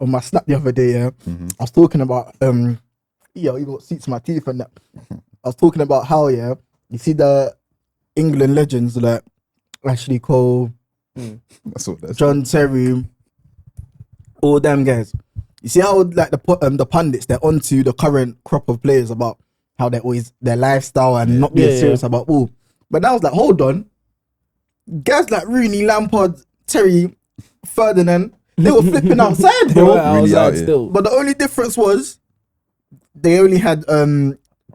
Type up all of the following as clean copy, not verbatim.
on my snap the other day, yeah, I was talking about you got seats in my teeth and that. I was talking about how, yeah, you see the England legends like Ashley Cole, that's John Terry, all them guys. You see how like the pundits, they're onto the current crop of players about how they're always their lifestyle and not being serious about all. But I was like, hold on, guys like Rooney, Lampard, Terry, Ferdinand, they were flipping outside, bro. Outside still. But the only difference was they only had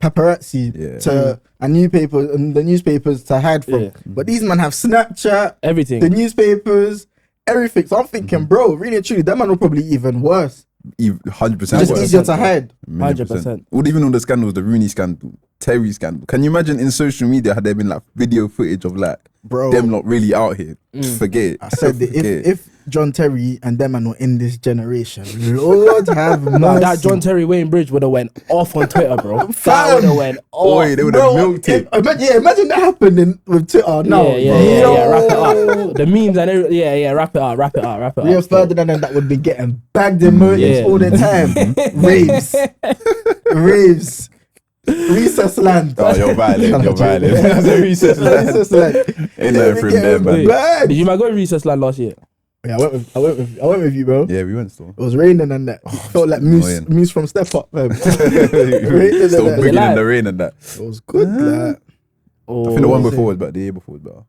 paparazzi and newspapers and the newspapers to hide from. But these men have Snapchat, everything, the newspapers, everything. So I'm thinking, bro, really and truly, that man were probably even worse. 100%. Just easier to hide. 100%. Well, even all the scandals, the Rooney scandal, Terry scandal. Can you imagine in social media had there been like video footage of like them not really out here? Forget it. I said that if John Terry and them are not in this generation, Lord have mercy. That John Terry Wayne Bridge would have went off on Twitter, bro. That would have went off. Boy, they would have milked it. Imagine that happening with Twitter now. Yeah, wrap it up. The memes and everything. Wrap it up. Real Ferdinand and that would be getting bagged in motives all the time. Raves. Recess land. Oh, you're violent. That's a recess land. Ain't nothing from there, man. Did you go to recess land last year? Yeah, I went with you, bro. Yeah, we went still. It was raining and that. Felt like Mukz from Step Up, man. Still bringing in the rain and that. It was good. Like. I think the one before was better. The year before was better.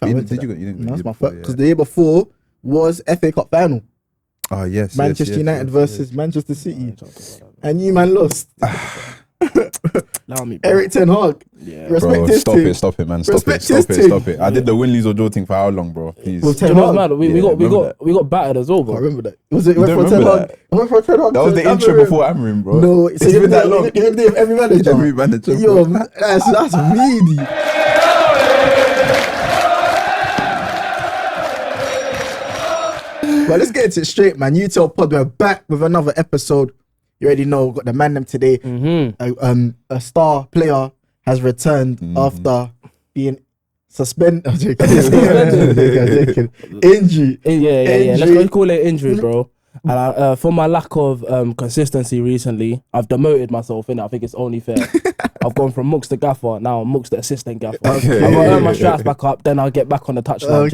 You didn't. That's my fault. Because the year before was FA Cup final. Oh yes. Manchester United versus Manchester City, and you man lost. Eric Ten Hag. Yeah. Bro, stop it, man. Stop it. I did the win, lose or draw thing for how long, bro? Please. We got battered as well, bro. I remember that. Was it went for Ten Hag? That was the intro before Amorim, bro. No, it's been that long. Even every manager. Every manager. Yo, that's meaty. Well, let's get it straight, man. You tell Pod, we're back with another episode. You already know, got the man them today. A star player has returned after being suspended. Injury. Yeah. Let's call it injury, bro. And for my lack of consistency recently, I've demoted myself, innit? I think it's only fair. I've gone from Mukz the gaffer, now I'm Mukz the assistant gaffer. I'm gonna earn my straps back up, then I'll get back on the touchline.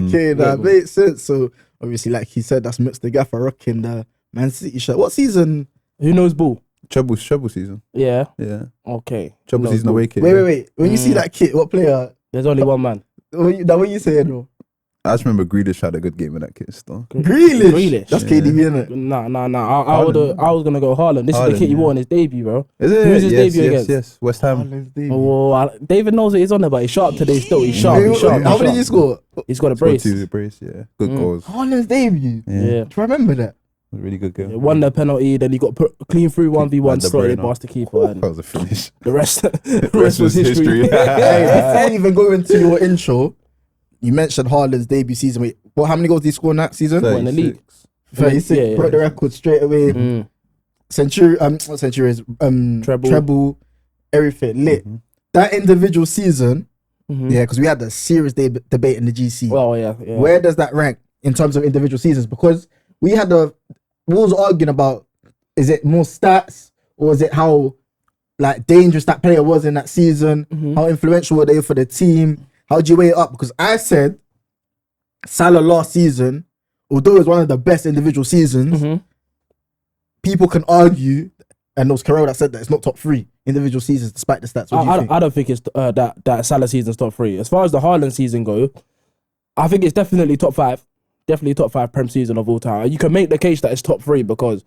Okay, that makes sense. So obviously, like he said, that's Mukz the gaffer rocking the Man City shirt. What season? Who knows ball? Treble season. Yeah. Okay. Treble season away kit. Wait. When you see that kit, what player? There's only one man. What you saying, bro? I just remember Grealish had a good game in that kit still. Grealish? That's KDB, innit? Nah. I was gonna go Haaland. This is the kit he wore on his debut, bro. Is it? Who's his debut against? Yes, West Ham. David knows what he's on there, but he's sharp today still. He's sharp. How many did he score? He's got a brace. Yeah. Good goals. Haaland's debut? Yeah. Do you remember that? Really good game. Won the penalty, then he got put clean through 1v1, slotted past the keeper. And that was a finish. The rest was history. Hey, before we even go into your intro, you mentioned Haaland's debut season. Wait, how many goals did he score in that season? In the league. 36. Broke the record straight away. Treble, everything lit. That individual season, because we had a serious debate in the GC. Well, yeah. Where does that rank in terms of individual seasons? Because we was arguing about, is it more stats or is it how like dangerous that player was in that season? How influential were they for the team? How do you weigh it up? Because I said Salah last season, although it was one of the best individual seasons, people can argue, and it was Carroll that said that it's not top 3 individual seasons despite the stats. What do you think? I don't think it's that Salah season's top 3. As far as the Haaland season go, I think it's definitely top 5. Definitely top 5 Prem season of all time. You can make the case that it's top 3 because,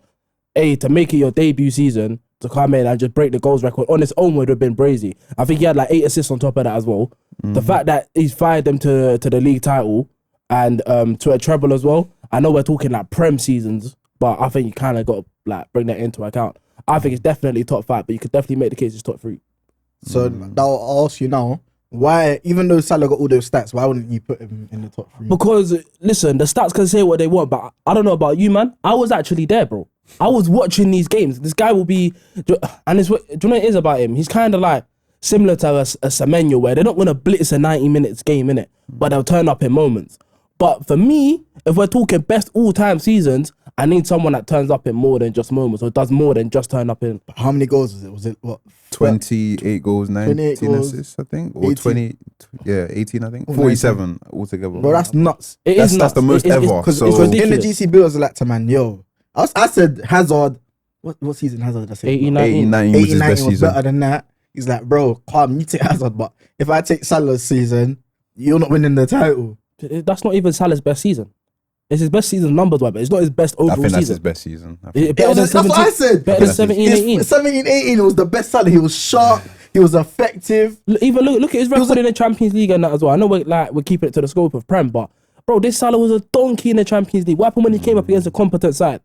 to make it your debut season, to come in and just break the goals record on its own would have been brazy. I think he had like 8 assists on top of that as well. The fact that he's fired them to the league title and to a treble as well. I know we're talking like Prem seasons, but I think you kind of got to like bring that into account. I think it's definitely top 5, but you could definitely make the case it's top 3. So I'll ask you now, why, even though Salah got all those stats, why wouldn't you put him in the top 3? Because, listen, the stats can say what they want, but I don't know about you, man. I was actually there, bro. I was watching these games. This guy will be... And do you know what it is about him? He's kind of like similar to a Semenyo, where they're not going to blitz a 90 minutes game, innit? But they'll turn up in moments. But for me, if we're talking best all-time seasons, I need someone that turns up in more than just moments or does more than just turn up in. How many goals was it? Was it what? 28 goals, 19 goals, assists, I think, or 18. 20. Yeah, 18, I think. Or 47 altogether. Bro, that's nuts. That's the most ever. Because So it's In the ridiculous. GCB, I was like to man, yo. I said Hazard. What season Hazard did I say? 89. 89 was his 89 best was season. better than that. He's like, bro, calm. You take Hazard, but if I take Salah's season, you're not winning the title. That's not even Salah's best season. It's his best season numbers, but it's not his best overall I think that's season. his best season. I think. That's what I said. Better than 17, 18. 17, 18 was the best Salah. He was sharp. He was effective. Even look at his record in the Champions League and that as well. I know we're keeping it to the scope of Prem, but bro, this Salah was a donkey in the Champions League. What happened when he came up against a competent side?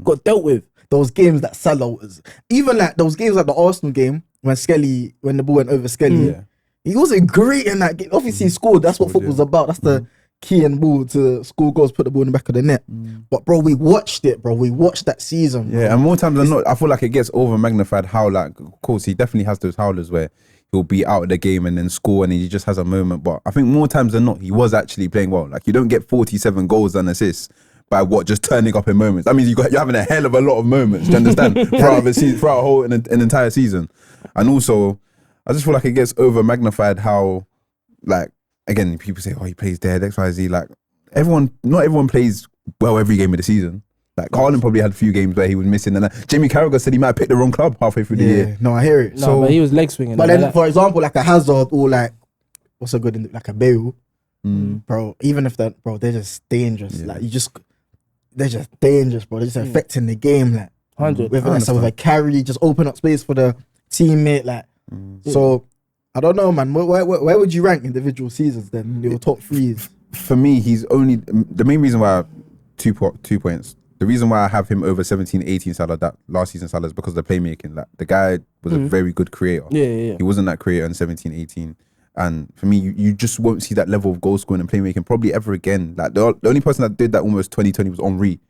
Got dealt with. Those games that Salah was, even like those games like the Arsenal game when the ball went over Skelly, he wasn't great in that game. Obviously, he scored. That's what football's about. That's the key and ball to score goals, put the ball in the back of the net. But bro, we watched it, bro. We watched that season. Bro. Yeah, and more times than not, I feel like it gets over magnified how, like, of course, he definitely has those howlers where he'll be out of the game and then score and he just has a moment. But I think more times than not, he was actually playing well. Like, you don't get 47 goals and assists by just turning up in moments. That means you're having a hell of a lot of moments, do you understand? throughout a whole an entire season. And also, I just feel like it gets over magnified how, like, again, people say, oh, he plays dead, X, Y, Z. Like, not everyone plays well every game of the season. Like, Haaland probably had a few games where he was missing. And Jamie Carragher said he might have picked the wrong club halfway through the year. No, I hear it. No, but he was leg swinging. But then, for example, like a Hazard or like, what's a good, like a Bale, bro, even if that, bro, they're just dangerous. Yeah. Like, they're just dangerous, bro. They're just affecting the game. Like, 100. with a carry, just open up space for the teammate. Like, so I don't know, man. Where would you rank individual seasons then? Your top threes. For me, he's only the main reason why 2 points. The reason why I have him over 17, 18 Salah, that last season Salah, is because of the playmaking. Like, the guy was a very good creator. Yeah. He wasn't that creator in 17, 18. And for me, you just won't see that level of goal scoring and playmaking probably ever again. Like, the only person that did that almost 2020 was Henry.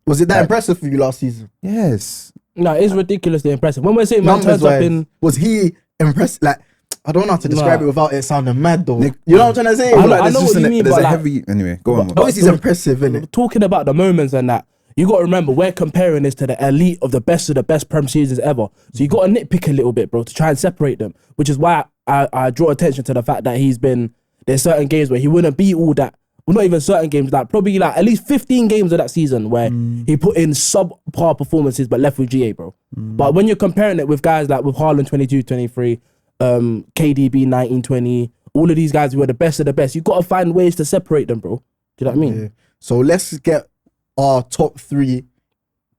Was it that impressive for you last season? Yes. No, it's ridiculously impressive. When we're saying man turns up in, was he impressive? Like, I don't know how to describe it without it sounding mad though. Nick, you know what I'm trying to say? I know what you mean, There's but a like, heavy... Anyway, go on. Obviously, he's impressive, innit? Talking about the moments and that, you got to remember, we're comparing this to the elite of the best Prem seasons ever. So you got to nitpick a little bit, bro, to try and separate them, which is why I draw attention to the fact that there's certain games where he wouldn't be all that. Well, not even certain games, like probably like at least 15 games of that season where he put in subpar performances but left with GA, bro. But when you're comparing it with guys like with Haaland 22, 23, KDB 19, 20, all of these guys who are the best of the best, you got to find ways to separate them, bro. Do you know what I mean? Yeah. So let's get our top 3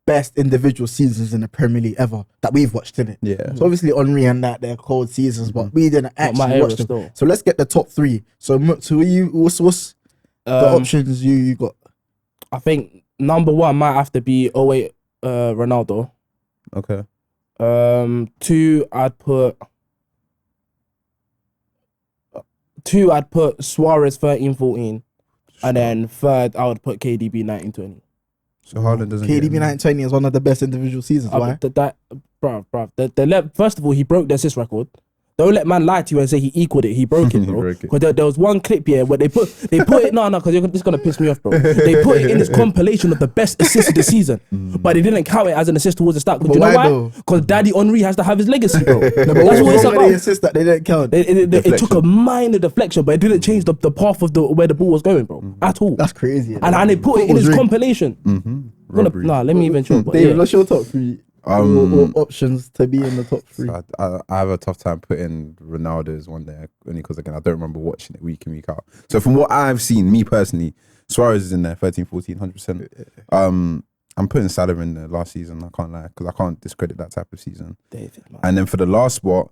best individual seasons in the Premier League ever that we've watched, innit? Yeah. So obviously Henry and that, they're cold seasons, but we didn't actually watch them. Still. So let's get the top 3. So Mukz, who are you? What's the options you got? I think number 1 might have to be 08 Ronaldo. Okay. 2, I'd put Suarez 13, 14. And then 3rd, I would put KDB 19, 20. So Haaland doesn't KDB 1920 is one of the best individual seasons. Why? First of all, he broke the assist record. Don't let man lie to you and say he equaled it. He broke it, bro. Because there was one clip here where they put it. No, because this is gonna piss me off, bro. They put it in this compilation of the best assists of the season, but they didn't count it as an assist towards the start. Do you know why? Because Daddy Henry has to have his legacy, bro. That's what it's about. They assist that they didn't count. It took a minor deflection, but it didn't change the path of where the ball was going, bro, at all. That's crazy. And they put it in his compilation. Let me even show. David, what's your top 3? Or options to be in the top 3? I have a tough time putting Ronaldo's one there, only because, again, I don't remember watching it week in, week out. So from what I've seen, me personally, Suarez is in there, 13, 14, 100%. I'm putting Salah in there last season, I can't lie, because I can't discredit that type of season. David, man. And then for the last spot,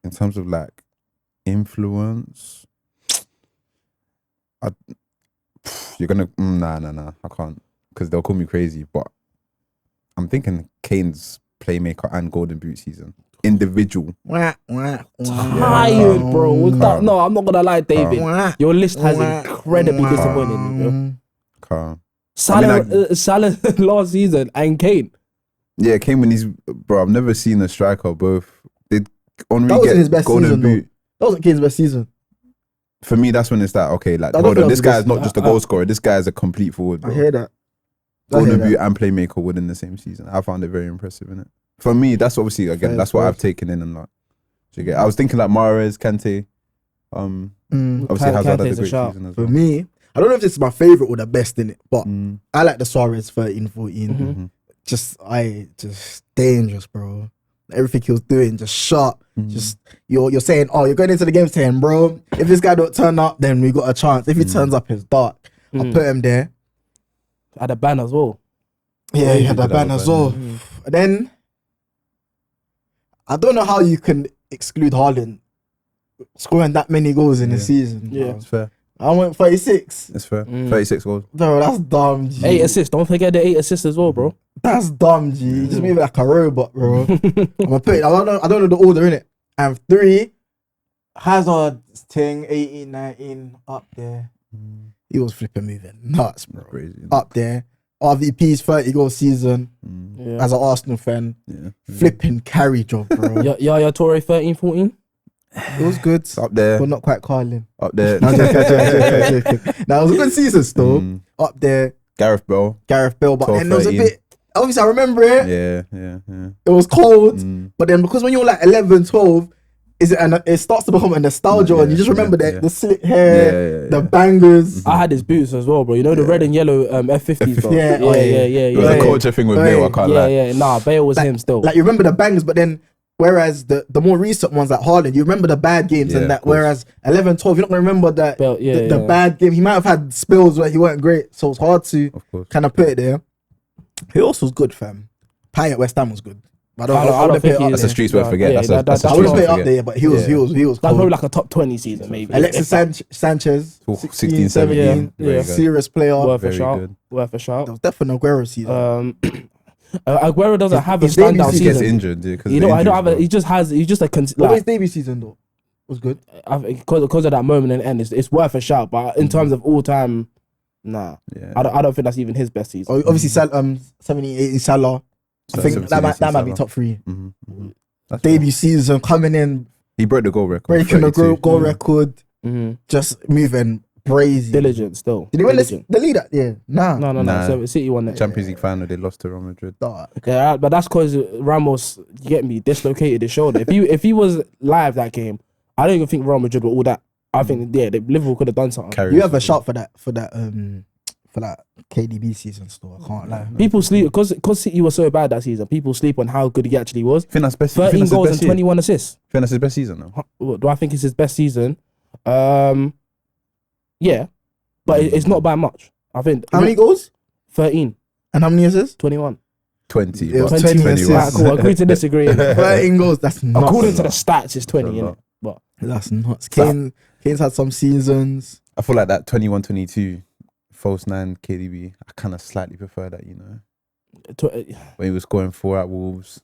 in terms of like influence, you're gonna nah, I can't, because they'll call me crazy. But I'm thinking Kane's playmaker and Golden Boot season, individual. Tired, bro. No, I'm not gonna lie, David. Your list has incredibly disappointed me, bro. Salah last season and Kane. Yeah, Kane when he's I've never seen a striker both. Did Henry That wasn't get his best Golden season, Boot? That wasn't Kane's best season. for me, that's when it's that, okay, like, I don't hold think on, that's this guy is good. not just a goal scorer, this guy is a complete forward, bro. I hear that. Golden boot and playmaker within the same season. I found it very impressive, innit? For me, that's obviously, again, Fair, that's what fair. I've taken in and like, do you get? I was thinking like Mahrez, Kante, obviously Hazard had a Kante's a great shout. season as For well. me, I don't know if this is my favorite or the best in it, but Mm. I like the Suarez 13, 14. Mhm. Just dangerous, bro. Everything he was doing, just sharp. Just you're saying, oh, you're going into the game saying, bro, if this guy don't turn up, then we got a chance. If he turns up, it's dark. I'll put him there. Had a ban as well. Yeah, he had did that have ban a as ban, well. And then I don't know how you can exclude Haaland scoring that many goals in a season. Yeah. bro. It's fair. I went 36. It's fair. 36 goals. Bro, that's dumb, G. 8 assists. Don't forget the 8 assists as well, bro. That's dumb, G. You just move it like a robot, bro. I'm gonna put it. I don't know the order in it. And 3, Hazard thing, 18, 19, up there. He was flipping moving nuts, bro. Crazy. Up there. RVP's 30 goal season Yeah. as an Arsenal fan. Yeah. Flipping carry job, bro. Yaya Toure 13, 14. It was good, Up there. but not quite Carlin. Up there. No, joking. Now, it was a good season still. Up there, Gareth Bale. Gareth Bale, but 12, then there was a 13. bit. Obviously, I remember it. Yeah. It was cold, but then because when you're like 11, 12, it starts to become a nostalgia, and you just remember the slick hair, the bangers. I had his boots as well, bro. You know the red and yellow F50s, bro. Yeah, It was a culture thing with Bale, I can't lie. Yeah. Nah, Bale was him still. Like you remember the bangers, but then whereas the more recent ones like Haaland, you remember the bad games Yeah, and that. of course. Whereas 11, 12, you're not gonna remember that Bale, the bad game. He might have had spills where he weren't great, so it's hard to Of course. kind of put it there. Who else was good, fam? Pie at West Ham was good. I don't wouldn't put think it he- up That's there. a streets word forget. Yeah, That's a that- I streets wouldn't word put it up forget. there, but he was That's cold. probably like a top 20 season, maybe. Alexis Sanchez, 16, 16, 17. 17, Yeah. serious player. Worth Very a shout. good. Worth a That shout. was definitely Aguero season. Aguero doesn't have a his debut standout He season. gets season. injured, dude. 'Cause You of know, the I don't have a. injuries, He's just a What was his debut season though? Was good. because of that moment in the end. It's worth a shout, but in terms of all time, nah. bro. Yeah. I don't think that's even his best season. Obviously, 17, 18 Salah. I think 17, that might 18 be Salah. top 3. That's Debut season coming in, He broke the goal record. breaking the 32. goal record, Mhm. just moving crazy. Diligent still. Did he win Diligent. the lead? Yeah, nah. No. Nah. So City won it. Champions League final, they lost to Real Madrid. Dark. Yeah, but that's because Ramos, you get me, dislocated his shoulder. If he was live that game, I don't even think Real Madrid were all that. I think Liverpool could have done something. You have a shout for that KDB season still. I can't lie. People sleep because City was so bad that season. People sleep on how good he actually was. I think that's best. 13 goals and 21 assists. I think that's his best season though. What, do I think it's his best season? Yeah, but it's not by much. I think How many goals 13, and how many assists? 21. 20. It was but 20 21. assists. Right, cool. Agree to disagree. 13 goals. That's nuts. According to the stats, it's 20, That's a innit? lot. But That's nuts. Kane's had some seasons. I feel like that 21-22 false 9 KDB. I kind of slightly prefer that, you know, when he was scoring 4 at Wolves.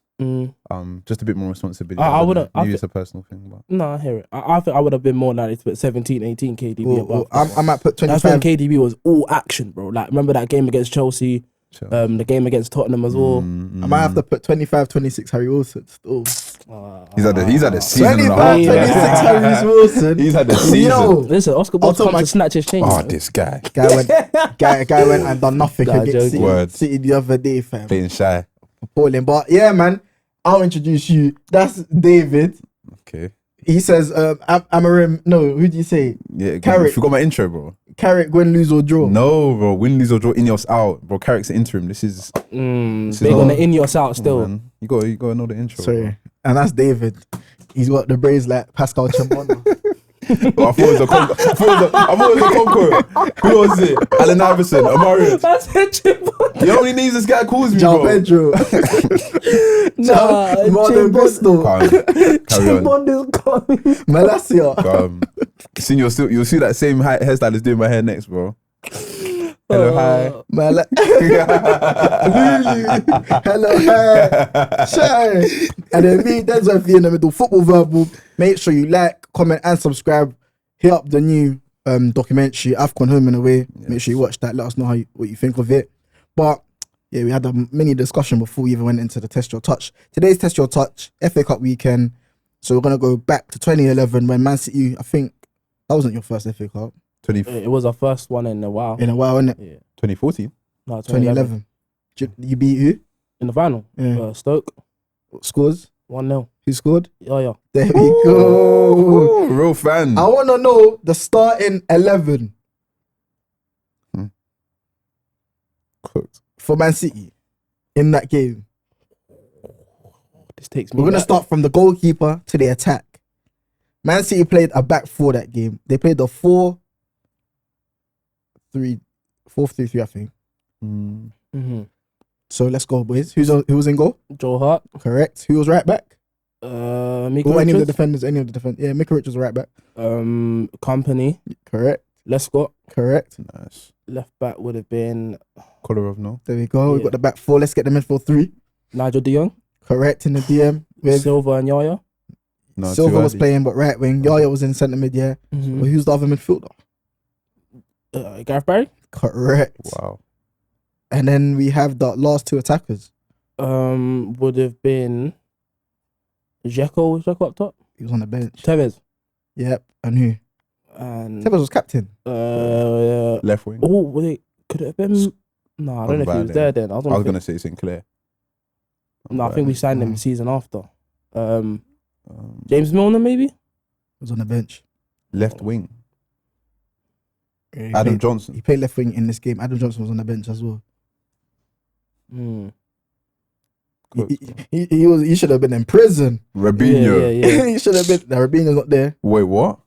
Just a bit more responsibility. I would've- don't know. Maybe it's a personal thing, but no, I hear it. I think I would have been more likely to put 17, 18 KDB above. I might put That's when 25. KDB was all action, bro. Like, remember that game against Chelsea, chill. the game against Tottenham as well. I might have to put 25, 26 Harry Wilson still. He's had the season and a 25, half. 26 Harry Wilson. He's had the season. Yo, Listen, Oscar I'll Bob tell comes my- to snatch his chain. Oh, man. this guy guy went and done nothing Nah, against joking. City, Word. City the other day, fam. playing shy. Appalling. But yeah, man, I'll introduce you. That's David. Okay. He says, Amarim. No, who do you say? Yeah, Carrick. you forgot my intro, bro. Carrick, win, lose or draw. No, bro. Win, lose or draw, Ineos out, bro. Carrick's interim. This is Big on the in your out still. man. You got to know the intro. Sorry. And that's David. He's got the braids like Pascal Chambona. Bro. I thought it was a conqueror. Who was it? Allen Iverson, Amarius. That's it, You know how many names this guy calls me, Jao bro? Pedro. Nah, Martin Bristol. Carry on. Bond is coming. Malasia. Soon you'll see that same hairstyle is doing my hair next, bro. Hello, hi. Hello, hi. Shy. And then me, Denzel, in the middle. Football Verbal. Make sure you like, comment, and subscribe. Hit up the new documentary, AFCON Home and Away. Make sure you watch that. Let us know what you think of it. But yeah, we had a mini discussion before we even went into the Test Your Touch. Today's Test Your Touch, FA Cup weekend. So we're gonna go back to 2011 when Man City, I think, That wasn't your first FA Cup It was our first one in a while. in a while, innit? Yeah. 2014. No, 2011. You beat who? In the final. Yeah. Stoke. Scores? 1-0. Who scored? Yeah. There we go. Real fan. I want to know the starting 11 Cooked. for Man City in that game. This takes me We're going to back. start from the goalkeeper to the attack. Man City played a back four that game. They played the 4-3-3, I think. Mm-hmm. So let's go, boys. Who was in goal? Joe Hart. Correct. Who was right back? Mika Or any of the Richards. defenders? Any of the defenders? Yeah, Mika Richards was right back. Company. Correct. Lescott. Correct. Nice. Left back would have been Kolarov, no? There we go. We've Yeah. got the back four. Let's get the midfield three. Nigel de Jong. Correct in the DM. With Silva and Yaya. No, Silva too was early. playing, but right wing. Yaya was in centre mid, yeah. Mm-hmm. But who's the other midfielder? Gareth Barry. Correct. Wow. And then we have the last two attackers. Would have been Dzeko. Was Dzeko up top? He was on the bench. Tevez. Yep. And who? And Tevez was captain. Left wing. Could it have been? No, I don't know if he was Bad there then. I I was don't going to say Sinclair. No, I think we signed him the season after. Um, James Milner, maybe. He was on the bench. left wing. Yeah, he Adam played- Johnson. He played left wing in this game. Adam Johnson was on the bench as well. Mm. He should have been in prison. Rabinho. Yeah. He should have been. Now Rabinho's not there. Wait, what?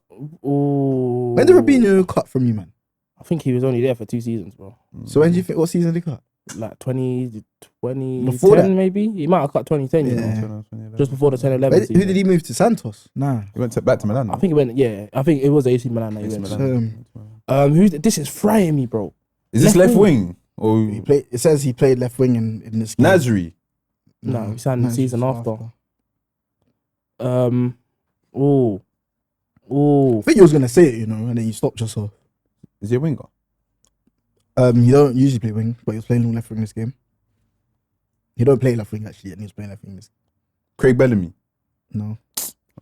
Ooh. When did Rabinho cut from you, man? I think he was only there for 2 seasons, bro. So when do you think what season did he cut? Like 2010 Before that? maybe. He might have cut 2010, you know. Yeah. Just before the 10-11 Who season. did he move to? Santos? Nah. He went back to Milan. I think he went. Yeah, I think it was AC Milan. That he AC went to. Milan. This is frying me, bro. Is this left left wing? Or He played. It says he played left wing in this game. Nasri? No, he signed the Nasri season was after. Ooh. I think you was gonna say it, you know, and then you stopped yourself. Is he a winger? You don't usually play wing, but he was playing left wing this game. He don't play left wing actually, and he was playing left wing this. Craig Bellamy? No,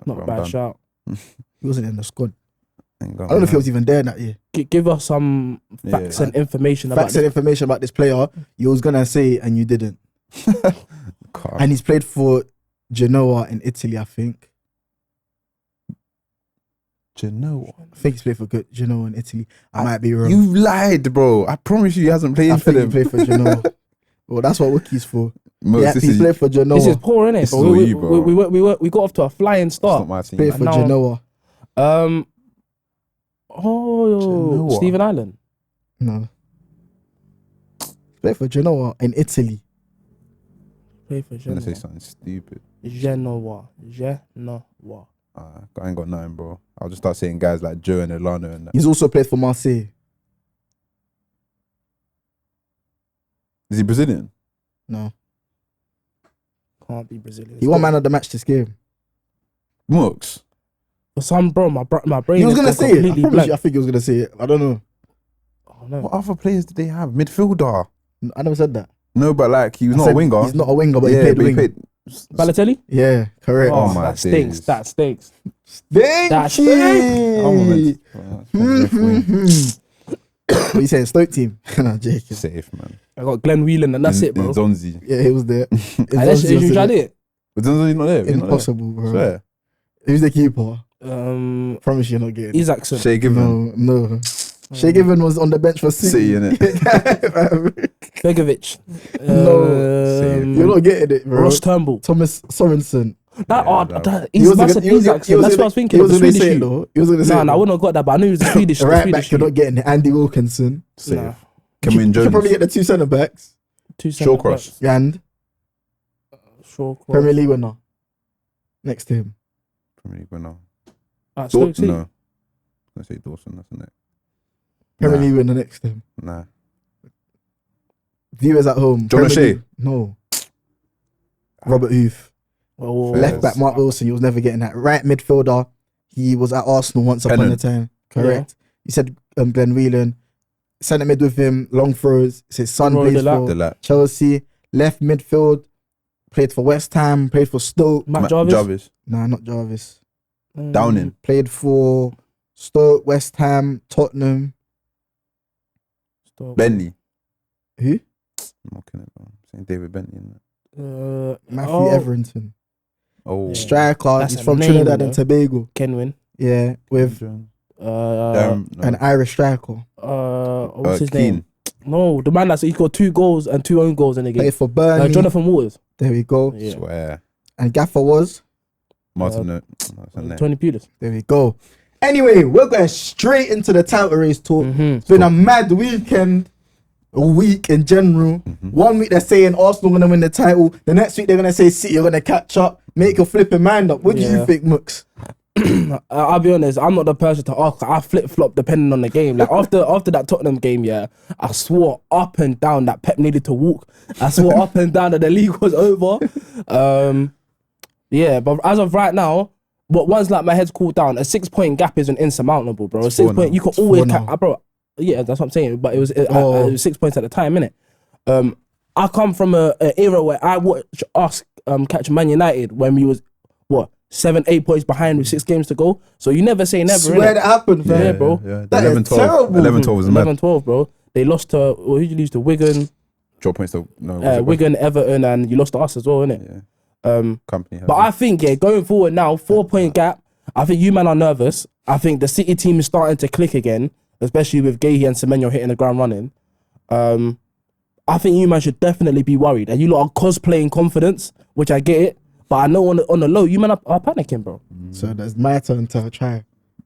Not a I'm bad done. shout. he wasn't in the squad. Ain't I gonna don't know if he lie. was even there that year. Give us some facts Yeah. and information about Facts and information about this player, you was gonna say it and you didn't. Car. And he's played for Genoa in Italy, I think. Genoa. I think he's played for Genoa in Italy. I might be wrong. You lied, bro. I promise you, he hasn't played I for think he them. played for Genoa. Well, that's what Wiki's for. Mukz, Yeah, this he is played for Genoa. This is poor, innit? This But is all you, bro. we got off to a flying it's start. not my team. played for now- Genoa. Oh, Genoa. Stephen Island. No. Played for Genoa in Italy. Play for I'm gonna say Genoa. something stupid. Genoa. I ain't got nothing, bro. I'll just start saying guys like Joe and Elano and that. He's also played for Marseille. Is he Brazilian? No. Can't be Brazilian. He won man of the match this game. Mukz. For some, bro, my brain He was is gonna say it. I completely promise blank. you, I think he was gonna say it. I don't know. Oh, no. What other players did they have? Midfielder. I never said that. No, but like he was I not said a winger. He's not a winger, but he yeah, played but wing. he played. Balotelli? Yeah, correct. Oh, my that stinks. days. That stinks. Thank That's you. What you saying? Stoke team? No, Jake. Safe, man. I got Glenn Whelan and that's it, bro. Zonzi. Yeah, he was there. Unless you tried it. But Zonzi's not there. He's not there. Impossible, bro. Swear. Who's the keeper? Promise You're not getting it. Isaacson. Shay Given. No. Shea Given was on the bench for City. City, innit? Begovic. You're not getting it, bro. Ross Turnbull. Thomas Sorensen. He's massive Isaacson. That's what I was thinking. He was The going to Swedish say it dude. though. He was going to say No, it. I wouldn't have got that, but I knew he was the Swedish. The the right Swedish back, you're not dude. getting it. Andy Wilkinson. Safe. Nah. Cameron You Jones. could probably get the two centre backs. Two Shaw centre Cross. backs. And Shaw Cross. Premier League winner. Next to him. Premier League winner. Stoke City. No. Let's say Dawson, that's it. Premier Nah. League winner next to him. Nah. Viewers at home. John Premier O'Shea. League- No. Robert Huth. Oh, Fair. Left back Mark Wilson. He was never getting that. Right midfielder. He was at Arsenal once upon a Pennant. time. Correct. You said Glenn Whelan. Centre mid with him. Long throws. His son Roy plays Delap. for Delap. Chelsea. Left midfield. Played for West Ham. Played for Stoke. Matt Jarvis. Jarvis. Nah, not Jarvis. Downing. Played for Stoke, West Ham, Tottenham. Bentley. Who? I'm looking at St. David Bentley. Isn't it? Matthew Everington. Oh, Striker. That's He's a from name, Trinidad you and know. Tobago. Kenwin. Yeah, with an Irish striker. What's his Keane. name? No, the man that's he got 2 goals and 2 own goals in the game. Played for Burnley. Jonathan Waters. There we go. Yeah. Swear. And Gaffer was. Martin. No, that's a name. Tony Pulis. There we go. Anyway, we're going straight into the title race talk. It's been a mad weekend. A week in general. 1 week they're saying Arsenal gonna win the title. The next week they're gonna say City are gonna catch up. Make your flipping mind up. What do you think, Mukz? I'll be honest, I'm not the person to ask. I flip-flop depending on the game. Like after that Tottenham game, yeah, I swore up and down that Pep needed to walk. I swore up and down that the league was over. Yeah, but as of right now, but once like my head's cooled down, a 6-point gap isn't insurmountable, bro. A 6 point, you can always, bro. Yeah, that's what I'm saying. But it was 6 points at the time, innit? I come from an era where I watched us catch Man United when we was 7-8 points behind with 6 games to go. So you never say never. Swear that happened, fam. Yeah, bro. Yeah. That is terrible. 11-12 was mad. 11-12, bro. They lost to who did you lose to? Wigan, Drop points to Wigan, Everton, and you lost to us as well, innit? Yeah. Company. But I think going forward now, 4-point gap. I think you man are nervous. I think the City team is starting to click again, especially with Guehi and Semenyo hitting the ground running. I think you man should definitely be worried. And you lot are cosplaying confidence, which I get it. But I know on the low, you man are panicking, bro. So that's my turn to try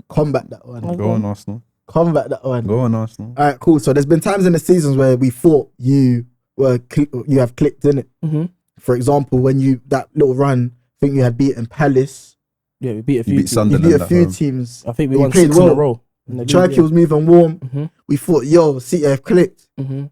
combat that one. Go on, Arsenal. Combat that one. Go on, Arsenal. All right, cool. So there's been times in the seasons where we thought you have clicked in it. For example, when that little run, I think you had beaten Palace. Yeah, we beat a few You beat teams. Sunderland. You beat a few teams. I think we You won played 6 in a well. row. Turkey was moving warm. We thought, yo, City have clicked.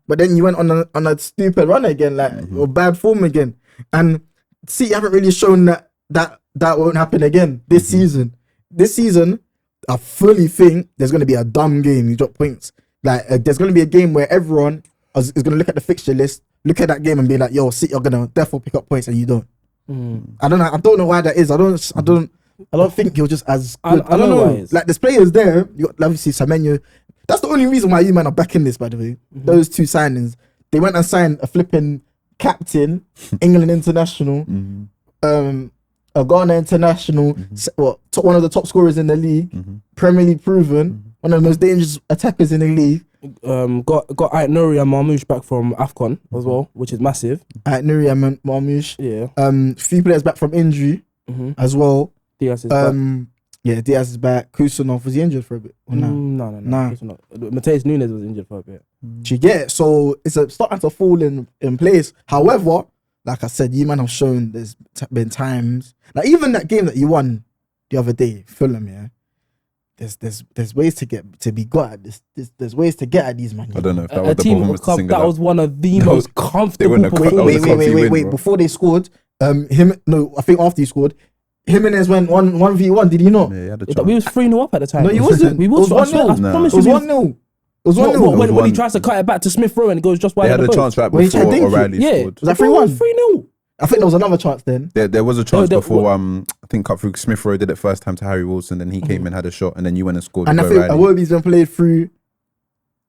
But then you went on a stupid run again, like or bad form again. And City haven't really shown that won't happen again this season. This season, I fully think there's going to be a dumb game. You drop points. Like there's going to be a game where everyone is going to look at the fixture list, look at that game and be like, yo, City are going to definitely pick up points and you don't. I don't know why that is. I don't think you're just as good. I don't know. Like there's players there. You got obviously Semenyo. That's the only reason why you man are backing this, by the way. Those 2 signings. They went and signed a flipping captain, England international, a Ghana international, one of the top scorers in the league, Premier League proven, one of the most dangerous attackers in the league. Got Nuri and Marmoush back from AFCON as well, which is massive. Nuri and Marmoush. Yeah. Few players back from injury as well. Diaz is back. Yeah, Diaz is back. Kusanov, was he injured for a bit? Or no? No. Mateus Nunes was injured for a bit. Do you get it? So it's starting to fall in place. However, like I said, you man have shown there's been times, like even that game that you won the other day, Fulham, yeah. There's ways to be got at this. There's ways to get at these man. I don't know if that A was the team performance to single that out. was one of the most comfortable win, Wait. bro. Before they scored, I think after he scored, Jimenez went 1v1. Did he not? Yeah, he had a We chance. was 3-0 up at the time. No, he wasn't. We It was was 1-0. I promise It was you. 1-0. It was 1-0. When he tries to cut it back to Smith Rowe and it goes just wide They of had the a post. chance right When he tried before dinking. O'Reilly Yeah. scored. Was that 3-1? 3-0. I think there was another chance then. There was a chance there- before. I think cut through Smith Rowe did it first time to Harry Wilson, then he came and had a shot, and then you went and scored. And I with think O'Reilly. Iwobi's been played through,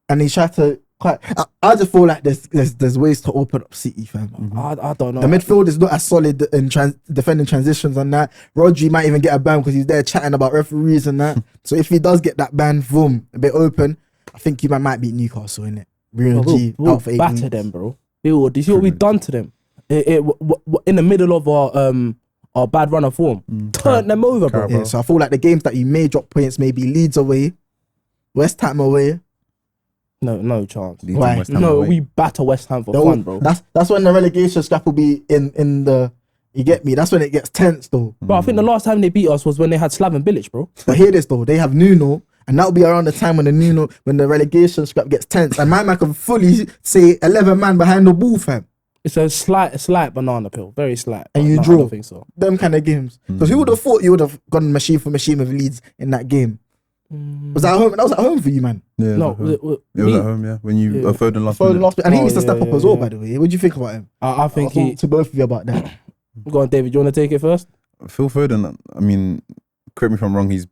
and he tried to quite. I just feel like there's ways to open up City, fam. I don't know. The midfield is not as solid in defending transitions and that. Rodri might even get a ban because he's there chatting about referees and that. So if he does get that ban, boom, a bit open, I think you might beat Newcastle in it. Real G We'll out for 8 batter minutes. them, bro. Do you see what we've done to them? In the middle of our bad run of form, turn them over, bro. Yeah, so I feel like the games that you may drop points, maybe Leeds away, West Ham away. No chance. Leeds Why? and West Ham No, away. we batter West Ham for fun, bro. That's when the relegation scrap will be in the. You get me? That's when it gets tense, though. Bro, I think the last time they beat us was when they had Slaven Bilic, bro. But hear this though, they have Nuno, and that'll be around the time when the relegation scrap gets tense, and my man can fully say 11 man behind the ball, fam. It's a slight banana peel, very slight. And but you no, draw. I don't think so. Them kind of games. Because who would have thought you would have gone machine for machine with Leeds in that game? Was that at home? That was at home for you, man. Yeah, No, it was at home. Yeah, when you Foden last Foden minute. last, and he needs to yeah, step up yeah, as well. yeah. By the way, what do you think about him? I think I'll talk to both of you about that. Go on, David. You want to take it first? Phil Foden. I mean, correct me if I'm wrong. Has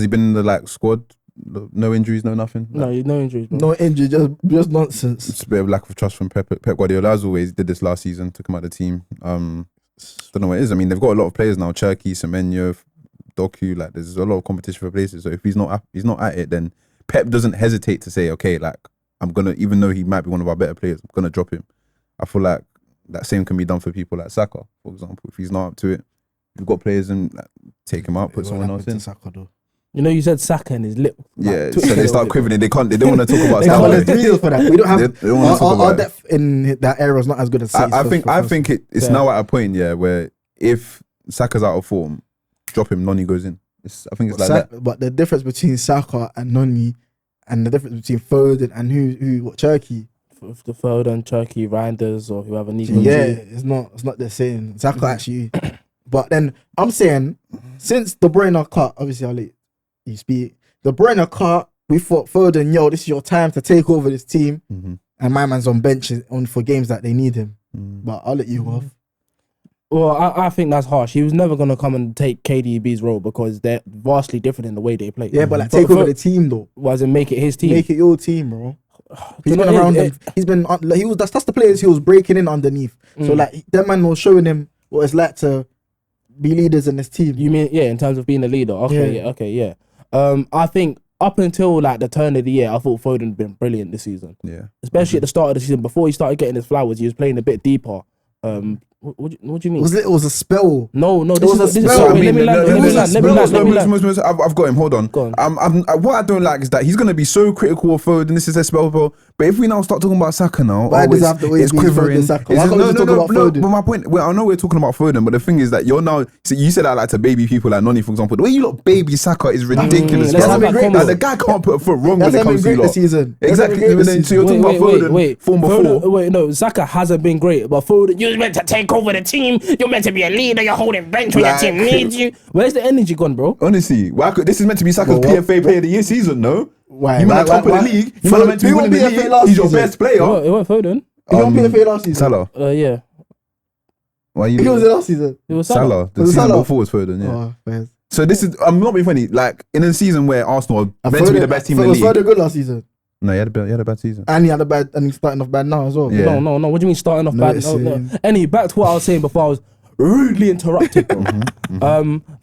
he been in the like squad? No injuries, no nothing. No, no injuries. Bro. No injury, just nonsense. It's a bit of lack of trust from Pep Guardiola. As always, did this last season, took him out of the team. Don't know what it is. I mean, they've got a lot of players now. Cherky, Semenyo, Doku. Like, there's a lot of competition for places. So if he's not at it, then Pep doesn't hesitate to say, okay, like I'm gonna, even though he might be one of our better players, I'm gonna drop him. I feel like that same can be done for people like Saka, for example. If he's not up to it, you've got players and like, take him out, put someone else in. Saka, though. You know, you said Saka and his lip. Yeah, so they start quivering. They don't want to talk about There's Saka. reasons for that. We don't have They don't want to talk about our depth in that area is not as good as City's. I think it's now at a point, where if Saka's out of form, drop him, Noni goes in. I think it's like that. But the difference between Saka and Noni, and the difference between Foden and what Cherky. The Foden, Cherky, Reinders, or whoever needs. It's not the same. Saka actually. But then I'm saying, since De Bruyne cut, obviously I'll let you speak. De Bruyne cut, we thought Foden, this is your time to take over this team. And my man's on bench for games that they need him. But I'll let you go off. Well, I think that's harsh. He was never going to come and take KDB's role because they're vastly different in the way they play. Yeah, but like take over the team though. Was it make it his team? Make it your team, bro. He's been around them. That's the players he was breaking in underneath. So like that man was showing him what it's like to be leaders in this team. You mean in terms of being a leader? Okay, I think up until like the turn of the year, I thought Foden had been brilliant this season. Yeah, especially at the start of the season before he started getting his flowers. He was playing a bit deeper. What do you mean? It was a spell. No, this was a spell. Let me land. I've got him. Hold on. Go on. What I don't like is that he's going to be so critical of Foden. This is a spell, bro. But if we now start talking about Saka now, it's quivering. But my point, I know we're talking about Foden, but the thing is that you said I like to baby people like Noni, for example. The way you lot baby Saka is ridiculous. The guy can't put a foot wrong when it comes to you lot. Exactly. So you're talking about Foden form before. No, Saka hasn't been great, but Foden, you're meant to take over the team. You're meant to be a leader. You're holding bench when your team needs you. Where's the energy gone, bro? Honestly, this is meant to be Saka's PFA Player of the Year season, no? Why? You might top of the league. You might meant to be winning the league. He's your best player. It wasn't Foden. He won PFA last season. Salah. Yeah. Why you? He was last season. It was Salah. The season before was Foden. Yeah. So this is. I'm not being funny. Like in a season where Arsenal are meant to be the best team in the league. Was Foden good last season? No, he had a bad season. And he's starting off bad now as well. Yeah. No. What do you mean starting off bad? No. Anyway, back to what I was saying before I was rudely interrupted, bro.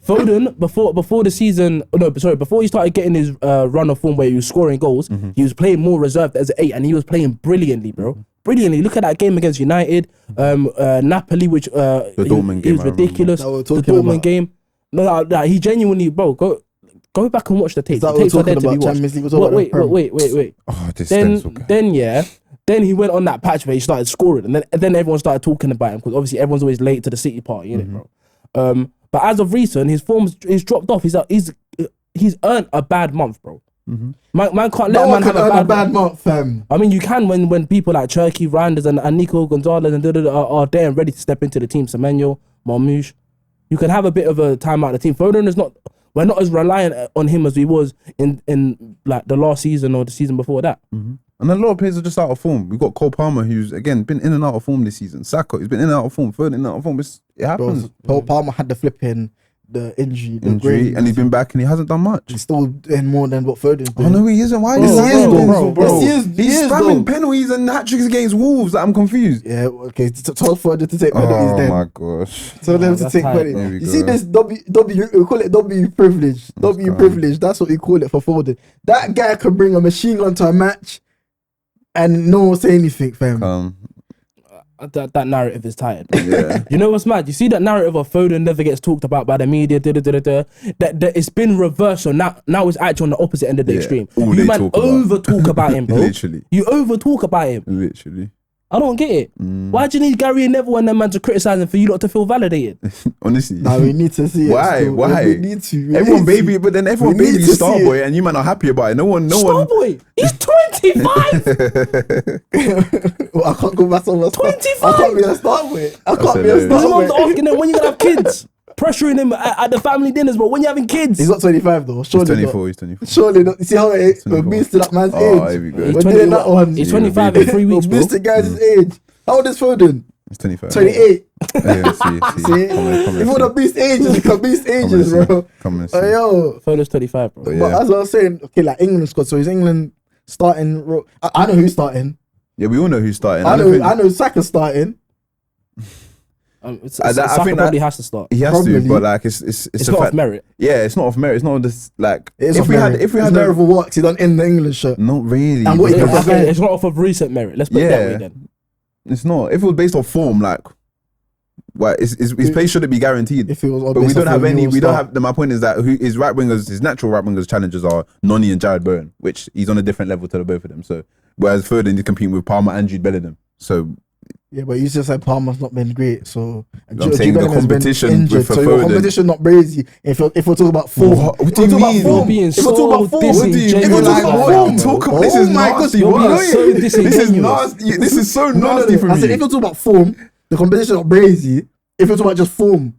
Foden, before the season, before he started getting his run of form where he was scoring goals, he was playing more reserved as an 8 and he was playing brilliantly, bro. Brilliantly. Look at that game against United, Napoli, which the Dortmund game, he was ridiculous. The Dortmund game. No, he genuinely, bro, Go back and watch the tape. The tapes are there to be watched. Wait. Oh, this Then he went on that patch where he started scoring, and then everyone started talking about him because obviously everyone's always late to the City party, innit, bro? But as of recent, his form's dropped off. He's earned a bad month, bro. Man can't let a man have a bad month, fam. I mean, you can when people like Cherky, Reinders, and Nico Gonzalez and are there and ready to step into the team. Semenyo, Marmoush, you can have a bit of a time out of the team. Foden is not. We're not as reliant on him as we was in like the last season or the season before that. And a lot of players are just out of form. We've got Cole Palmer, who's again been in and out of form this season. Saka, he's been in and out of form. Foden in and out of form. It happens. Cole Palmer had the flipping the injury, and he's been back and he hasn't done much. He's still doing more than what Foden's doing. Oh no, he isn't. Why? Bro. He's spamming penalties and hat-tricks against Wolves. I'm confused. Yeah, okay. Tell Foden to take penalties then. Oh my gosh. Tell them to take penalties. You see this W, we call it W privilege. W privilege. That's what we call it for Foden. That guy can bring a machine gun to a match and no one will say anything, fam. That narrative is tired. Yeah. You know what's mad? You see that narrative of Foden never gets talked about by the media. That it's been reversed. So now it's actually on the opposite end of the extreme. You man over talk about him, bro. Literally. You over talk about him. Literally. I don't get it. Why do you need Gary and Neville and them man to criticise him for you lot to feel validated? Honestly. Nah, we need to see it. Why? We need to. Everyone baby Starboy and you man are happy about it. No one. Starboy? He's 25! Well, I can't go back on 25? I can't be a Starboy. His mom's asking him when you gonna have kids. Pressuring him at the family dinners, but when you're having kids. He's not 25 though. Surely he's 24. Not. Surely not. You see how we're boosting that man's age? We're doing that one. He's 25 in 3 weeks, bro. Boosting guys' age. How old is Foden? He's 25. 28. Yeah, See, Come and if you want to beast ages, you can beast ages, bro. Come and see. Yo, Foden's 25, bro. But but yeah. as I was saying, okay, like England squad. So is England starting? I know who's starting. Yeah, we all know who's starting. I know Saka's starting. Saka think probably has to start. He has Probably. to, but like it's It's a not fact. off merit. Yeah, it's not off merit. It's not this like It's if we had merit for what he done in the England shirt. not really. And what he because- can- It's not off of recent merit. Let's put it that way Yeah. then. It's not. If it was based off form, like, well, his place shouldn't be guaranteed. If it was, But we don't have any. We don't have. My point is that his right wingers, his natural right wingers challengers are Noni and Jared Bowen, which he's on a different level to the both of them. So whereas Foden is competing with Palmer and Jude Bellingham. So yeah, but you just said Palmer's not been great. So I'm saying the Bellingham's been competition injured, with so your Foden. competition not brazy. If we're talking about form, What do if you we're talking about mean? form, You're being if we're talking so about form, disingenuous. if we're talking about Like form, that, bro. This is oh my nasty. God, You're being What? so This is disingenuous. nasty. This is so No, nasty for I said me. if you're talking about form, the competition not brazy. If you're talking about just form,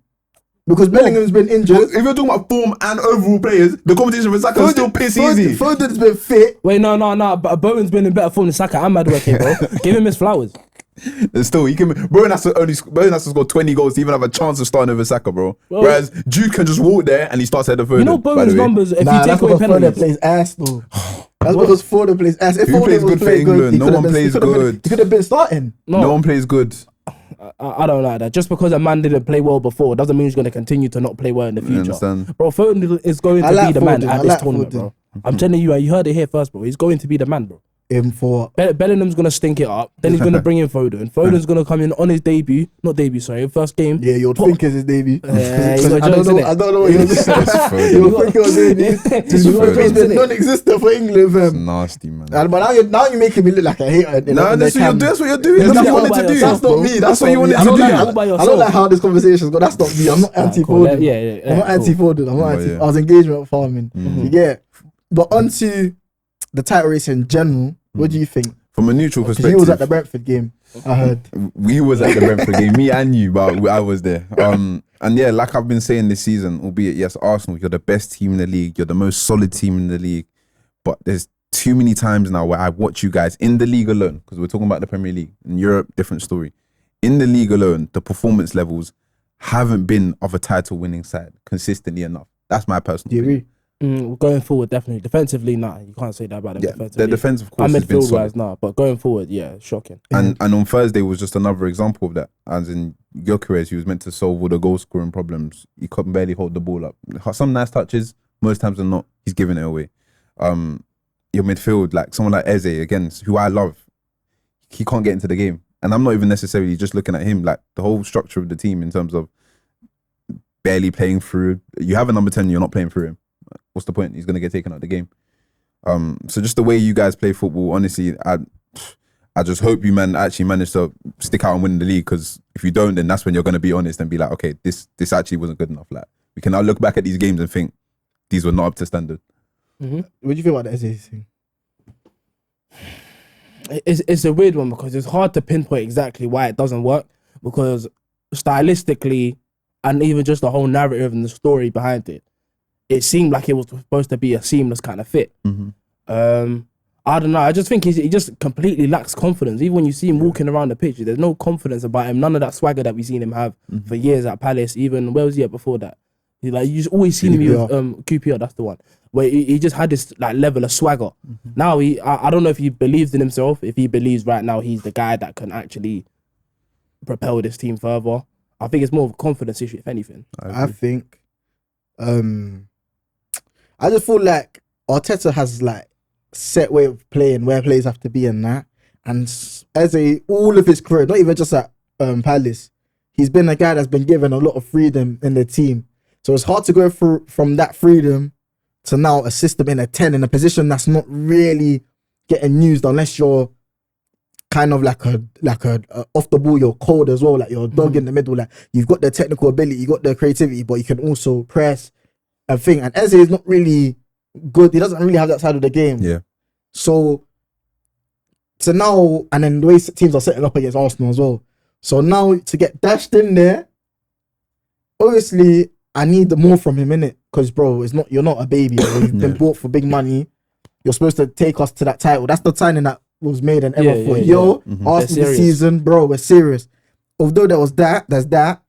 because Bellingham's been injured. If you're talking about form and overall players, the competition for Saka is still piss easy. Foden's been fit. Wait, no. But Bowen's been in better form than Saka and Madueke, bro. Give him his flowers. And still, he can. Bowen has to score 20 goals to even have a chance of starting over Saka, bro. Well, Whereas Jude can just walk there and he starts ahead of Foden. You know by Bowen's the way. numbers, if Nah, you that's take away because Foden penalties. plays ass though. That's because Foden plays ass. If Who Foden plays was good for playing England? he No could one have been- plays he could have been- good. He could have been starting. No one plays good. I don't like that. Just because a man didn't play well before doesn't mean he's going to continue to not play well in the future. understand. Bro, Foden is going to I like be the man Foden. at I this like tournament, Foden. bro. I'm telling you, you heard it here first, bro. He's going to be the man, bro. Him for Bellingham's going to stink it up. Then he's going to bring in Foden. Foden's going to come in on his first game. yeah, you'd think it's his debut. Yeah, Because you got I don't jokes, know. innit? I don't know what you're saying. Foden. You think it was debut? Just He's been Foden. non-existent for England, It's fam. nasty, man. But now you're making me look like a hater. No, that's what you're doing. That's That's what you all wanted by to do. yourself, That's not bro. me. That's what you wanted I don't to like- do. All by I don't yourself. like how this conversation's go. That's not me. I'm not Cool. anti-Foden. Yeah. I'm not cool. anti-Foden. I'm not Oh, anti. yeah. I was engagement farming. Yeah, but onto the title race in general. What do you think? From a neutral 'Cause perspective, he was at the Brentford game. I heard. we was at the Brentford game, me and you, but I was there. And yeah, like I've been saying this season, albeit yes, Arsenal, you're the best team in the league, you're the most solid team in the league, but there's too many times now where I watch you guys in the league alone, because we're talking about the Premier League. In Europe, different story. In the league alone, the performance levels haven't been of a title-winning side consistently enough. That's my personal Do you opinion. agree? Going forward, definitely. Defensively, nah. You can't say that about them Yeah, defensively. their defense, of course, And has been midfield solid. wise, nah. But going forward, yeah, shocking. And on Thursday was just another example of that. As in Gyökeres, he was meant to solve all the goal scoring problems. He couldn't barely hold the ball up. Some nice touches, most times than not, he's giving it away. Your midfield, like someone like Eze, again, who I love, he can't get into the game. And I'm not even necessarily just looking at him, like the whole structure of the team in terms of barely playing through. You have a number 10, you're not playing through him. What's the point? He's going to get taken out of the game. So just the way you guys play football, honestly, I just hope you actually manage to stick out and win the league, because if you don't, then that's when you're going to be honest and be like, okay, this actually wasn't good enough. Like, we can now look back at these games and think these were not up to standard. What do you feel about the Eze thing? It's a weird one because it's hard to pinpoint exactly why it doesn't work, because stylistically and even just the whole narrative and the story behind it, it seemed like it was supposed to be a seamless kind of fit. I don't know. I just think he just completely lacks confidence. Even when you see him walking around the pitch, there's no confidence about him. None of that swagger that we've seen him have for years at Palace. Even where was he at before that? You just always seen him with QPR. That's the one where he just had this like level of swagger. Now I don't know if he believes in himself. If he believes right now he's the guy that can actually propel this team further. I think it's more of a confidence issue, if anything. I think, I just feel like Arteta has like set way of playing where players have to be and that. And all of his career, not even just at Palace, he's been a guy that's been given a lot of freedom in the team. So it's hard to go through from that freedom to now a system in a 10 in a position that's not really getting used unless you're kind of like a off the ball, you're cold as well, like you're a dog in the middle, like you've got the technical ability, you got the creativity, but you can also press and thing. And Eze is not really good. He doesn't really have that side of the game. Yeah. So now, and then the way teams are setting up against Arsenal as well. So now to get dashed in there, obviously I need more from him, innit? Because bro, you're not a baby, bro. You've been bought for big money. You're supposed to take us to that title. That's the signing that was made and ever for. Arsenal this season, bro, we're serious. although there's that.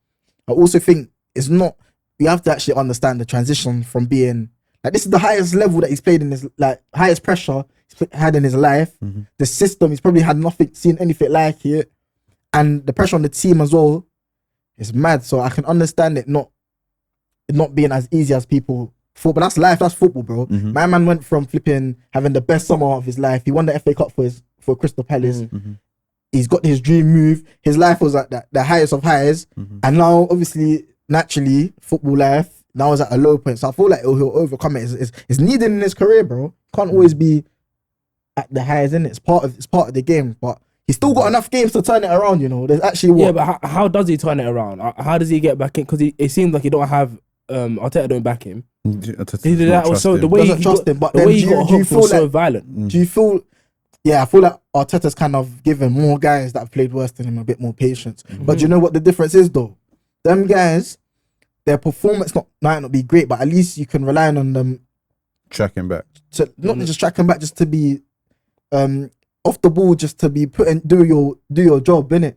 I also think it's not. You have to actually understand the transition from being like this is the highest level that he's played in his like highest pressure he's had in his life. The system he's probably had seen anything like it, and the pressure on the team as well is mad. So I can understand it not being as easy as people thought. But that's life. That's football, bro. My man went from flipping having the best summer of his life. He won the FA Cup for Crystal Palace. He's got his dream move. His life was at the highest of highs. And now, obviously, naturally, football life now is at a low point. So I feel like he'll overcome it. It's needed in his career, bro. Can't always be at the highs, innit? It's part of the game. But he's still got enough games to turn it around, you know. There's actually Yeah, but how does he turn it around? How does he get back in? Because it seems like he don't have Arteta don't back him. That was so the way doesn't trust him. But the then way he got hooked was so violent. Do you feel? Yeah, I feel like Arteta's kind of given more guys that have played worse than him a bit more patience. But you know what the difference is though? Them guys, their performance might not be great, but at least you can rely on them tracking back. To not just tracking back, just to be off the ball, just to be do your job, innit?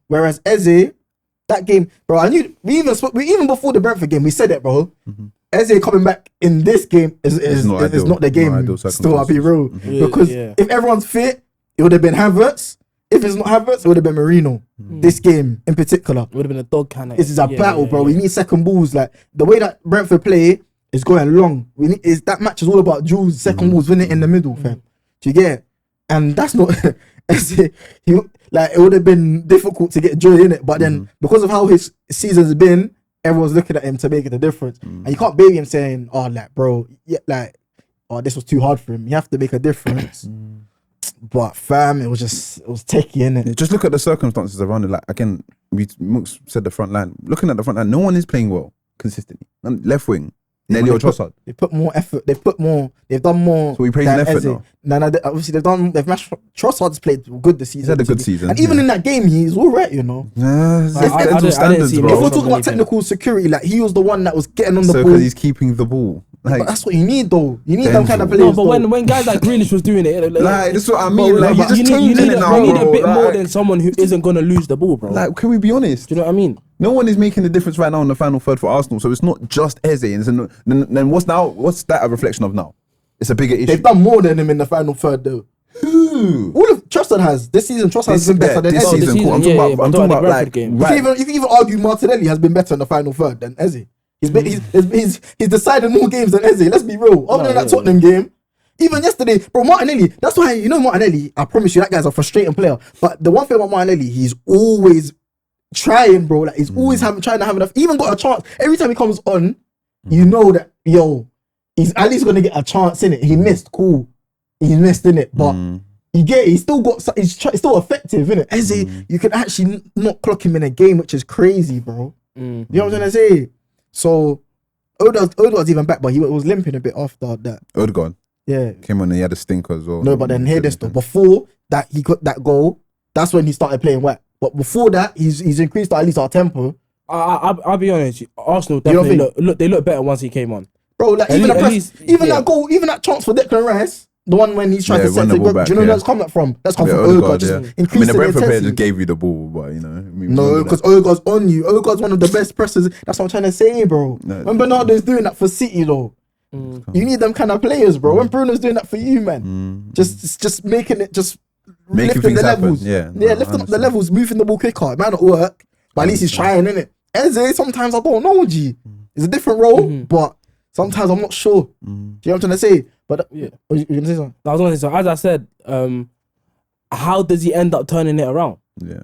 Whereas Eze, that game, bro, I knew even before the Brentford game, we said it, bro. Eze coming back in this game is not the game. Still, I'll be real. Because if everyone's fit, it would have been Havertz. If it's not Havertz, it would have been Marino. This game in particular. It would have been a dog kind of. This is a battle, bro. We need second balls. Like the way that Brentford play is going long. That match is all about duels, second balls, winning in the middle, fam. Do you get it? And that's not it would have been difficult to get joy in it. But then because of how his season's been, everyone's looking at him to make it a difference. And you can't baby him saying, oh, like, bro, yeah, like, oh, this was too hard for him. You have to make a difference. But fam, it was techie, innit? Just look at the circumstances around it. Like, again, Mukz said the front line. Looking at the front line, no one is playing well consistently. And left wing, Nelly or Trossard. They put more effort. They've done more. So we praise effort now. No, obviously they've matched. Trossard's played good this season. He's had a good season. And even in that game, he's all right, you know. I didn't see him. If we're talking about technical security, like he was the one that was getting on the ball. because he's keeping the ball. Like, but that's what you need, though. You need Denzel. them kind of players. No, but when guys like Grealish was doing it, like that's what I mean. Like, you need a bit more than someone who isn't gonna lose the ball, bro. Like, can we be honest? Do you know what I mean? No one is making the difference right now in the final third for Arsenal. So it's not just Eze. And then what's that a reflection of now? It's a bigger issue. They've done more than him in the final third, though. Who? All of Trossard has this season. Trossard has been better than this Eze. season. Cool. I'm talking about like game. You can even argue Martinelli has been better in the final third than Eze. He's decided more games than Eze. Let's be real. Other than that Tottenham game, even yesterday, bro, Martinelli. That's why Martinelli. I promise you, that guy's a frustrating player. But the one thing about Martinelli, he's always trying, bro. Like he's always trying to have enough. Even got a chance every time he comes on. You know that he's at least gonna get a chance in it. He missed, cool. He missed in it, but he's still still effective, innit? Eze, you can actually not clock him in a game, which is crazy, bro. You know what I'm trying to say? So Odegaard's even back, but he was limping a bit after that. Odegaard. Yeah. Came on and he had a stink as well. No, but then hear this though. Before that he got that goal, that's when he started playing wet. But before that, he's increased at least our tempo. I'll be honest, Arsenal definitely look better once he came on. Bro, like that goal, even that chance for Declan Rice, the one when he's trying to set the ball. Do you know where that's come from? That's come from Odegaard. Just increasing the Brentford player intensity. just gave you the ball, but No, because Odegaard's on you. Odegaard's one of the best pressers. That's what I'm trying to say, bro. When Bernardo's doing that for City, though, you need them kind of players, bro. When Bruno's doing that for you, man, just making it, just lifting the levels. Lifting up the levels, moving the ball quicker. It might not work, but at least he's trying, innit? Eze, sometimes I don't know, G. It's a different role, but sometimes I'm not sure. Do you know what I'm trying to say? But you gonna say something? I was gonna say so. As I said, how does he end up turning it around? Yeah.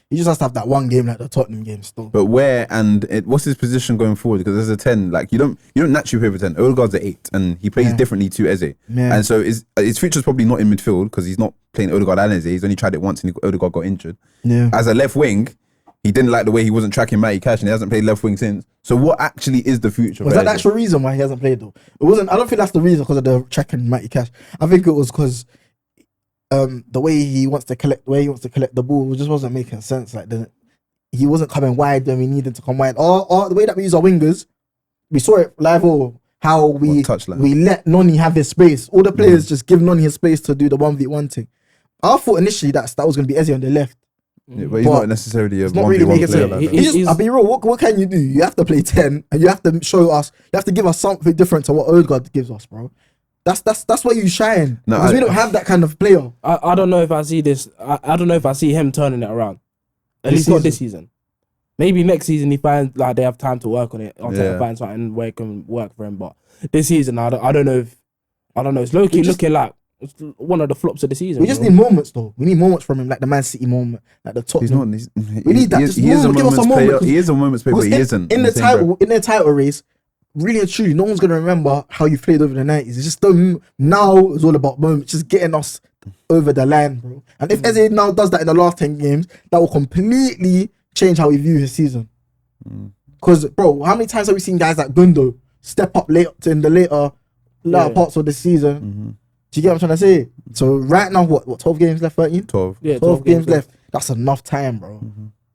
He just has to have that one game like the Tottenham game still. But what's his position going forward? Because as a 10, like you don't naturally play for 10. Odegaard's an 8, and he plays differently to Eze. Yeah. And so his future's probably not in midfield because he's not playing Odegaard and Eze. He's only tried it once and Odegaard got injured. Yeah. As a left wing, he didn't like the way he wasn't tracking Matty Cash and he hasn't played left wing since. So what actually is the future? Was that the actual reason why he hasn't played though? It wasn't. I don't think that's the reason because of the tracking Matty Cash. I think it was because the way he wants to collect the ball just wasn't making sense. Like he wasn't coming wide when we needed to come wide. Or the way that we use our wingers, we saw it live. Or how we let Noni have his space. All the players just give Noni his space to do the 1v1 thing. I thought initially that was going to be Eze on the left. Yeah, but he's But not necessarily a it's not really 1v1 making player sense. like that. I'll be real. What can you do? You have to play 10, and you have to show us. You have to give us something different to what Odegaard gives us, bro. That's where you shine. No, Because we don't have that kind of player. I don't know if I see this. I don't know if I see him turning it around. At This least not this season. Maybe next season he finds like they have time to work on it. I'll find something where it can work for him. But this season, I don't know if It's low key looking like it's one of the flops of the season. We just need moments though. We need moments from him, like the Man City moment, like the top. We need that. He is a moments player. He is a moments player, but he isn't in the title race. Really and truly, no one's gonna remember how you played over the 90s. It's just now it's all about moments, just getting us over the line, bro. And if Eze now does that in the last 10 games, that will completely change how we view his season. Because, bro, how many times have we seen guys like Gundo step up late in the later parts of the season? Do you get what I'm trying to say? So right now, what 12 games left? 13? 12. Yeah, 12 games left. That's enough time, bro,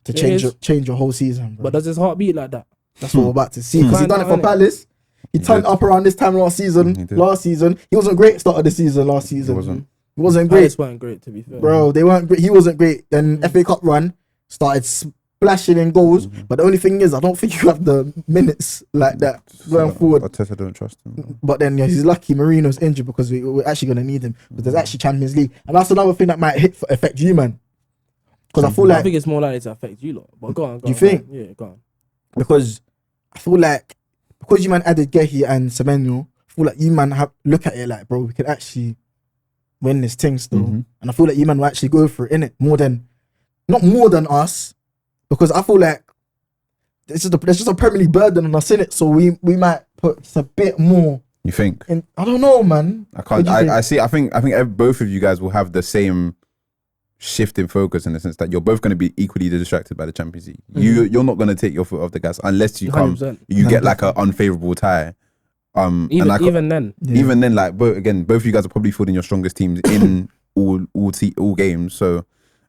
to change your whole season, bro. But does his heart beat like that? That's what we're about to see. Because he done it for Palace. He turned up around this time last season. He wasn't great start of the season last season. He wasn't great. Palace weren't great, to be fair. Bro, they weren't great. He wasn't great. Then FA Cup run started splashing in goals. But the only thing is, I don't think you have the minutes like that going forward. Arteta don't trust him. But then he's lucky Marino's injured because we're actually going to need him. But there's actually Champions League. And that's another thing that might affect you, man. Because I feel like... I think it's more likely to affect you lot. But go on. You think? Yeah, go on. Because I feel like, because you man added Gehi and Semenyo, I feel like you man look at it like, bro, we could actually win this thing still. And I feel like you man will actually go for it, innit? Not more than us, because I feel like there's just a Premier League burden on us, innit? So we might put just a bit more. You think? I don't know, man. I can't. I see. I think both of you guys will have the same shift in focus in the sense that you're both going to be equally distracted by the Champions League. You're not going to take your foot off the gas unless you 100%. Get like an unfavorable tie. Even then, like both of you guys are probably fielding your strongest teams in all games. So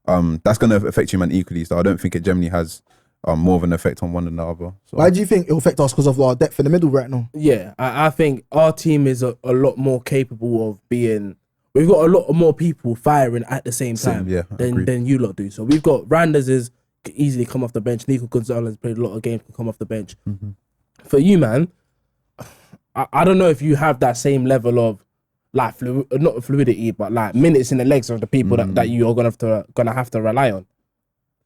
that's going to affect you man equally. So I don't think it generally has more of an effect on one than the other. So. Why do you think it'll affect us? Because of our depth in the middle right now? Yeah, I think our team is a lot more capable of being. We've got a lot more people firing at the same time than you lot do. So we've got Randers can easily come off the bench. Nico Gonzalez played a lot of games, can come off the bench. For you, man, I don't know if you have that same level of like not fluidity, but like minutes in the legs of the people that you are gonna have to rely on.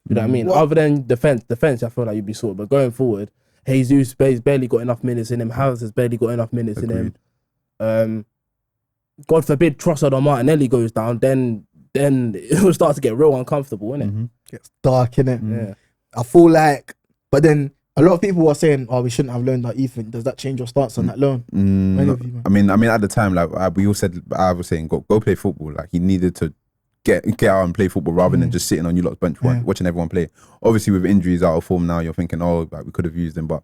You know what I mean? Other than defense, I feel like you'd be sorted. But going forward, Jesus barely got enough minutes in him. House has barely got enough minutes in him. God forbid Trossard or Martinelli goes down, then it will start to get real uncomfortable, innit? Gets dark, innit? Yeah. I feel like, but then a lot of people are saying, "Oh, we shouldn't have loaned that Ethan." Does that change your stance on that loan? I mean, at the time, like we all said, I was saying, go play football. Like he needed to get out and play football rather than just sitting on you lot's bench watching everyone play. Obviously, with injuries out of form now, you're thinking, oh, like we could have used him, but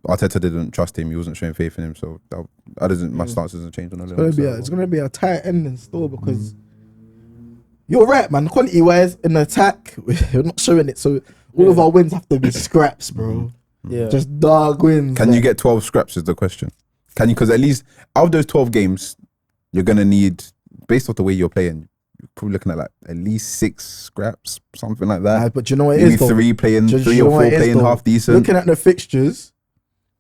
Arteta didn't trust him. He wasn't showing faith in him, so my stance doesn't change on the loan. It's gonna be a tight ending still because you're right, man. Quality wise in the attack, we're not showing it. So all of our wins have to be scraps, bro. Yeah, just dog wins. Can you get 12 scraps? Is the question. Can you? Because at least out of those 12 games, you're gonna need, based off the way you're playing, you're probably looking at like at least 6 scraps, something like that. But you know what it Maybe is, though? 3 or 4 playing half decent. Looking at the fixtures,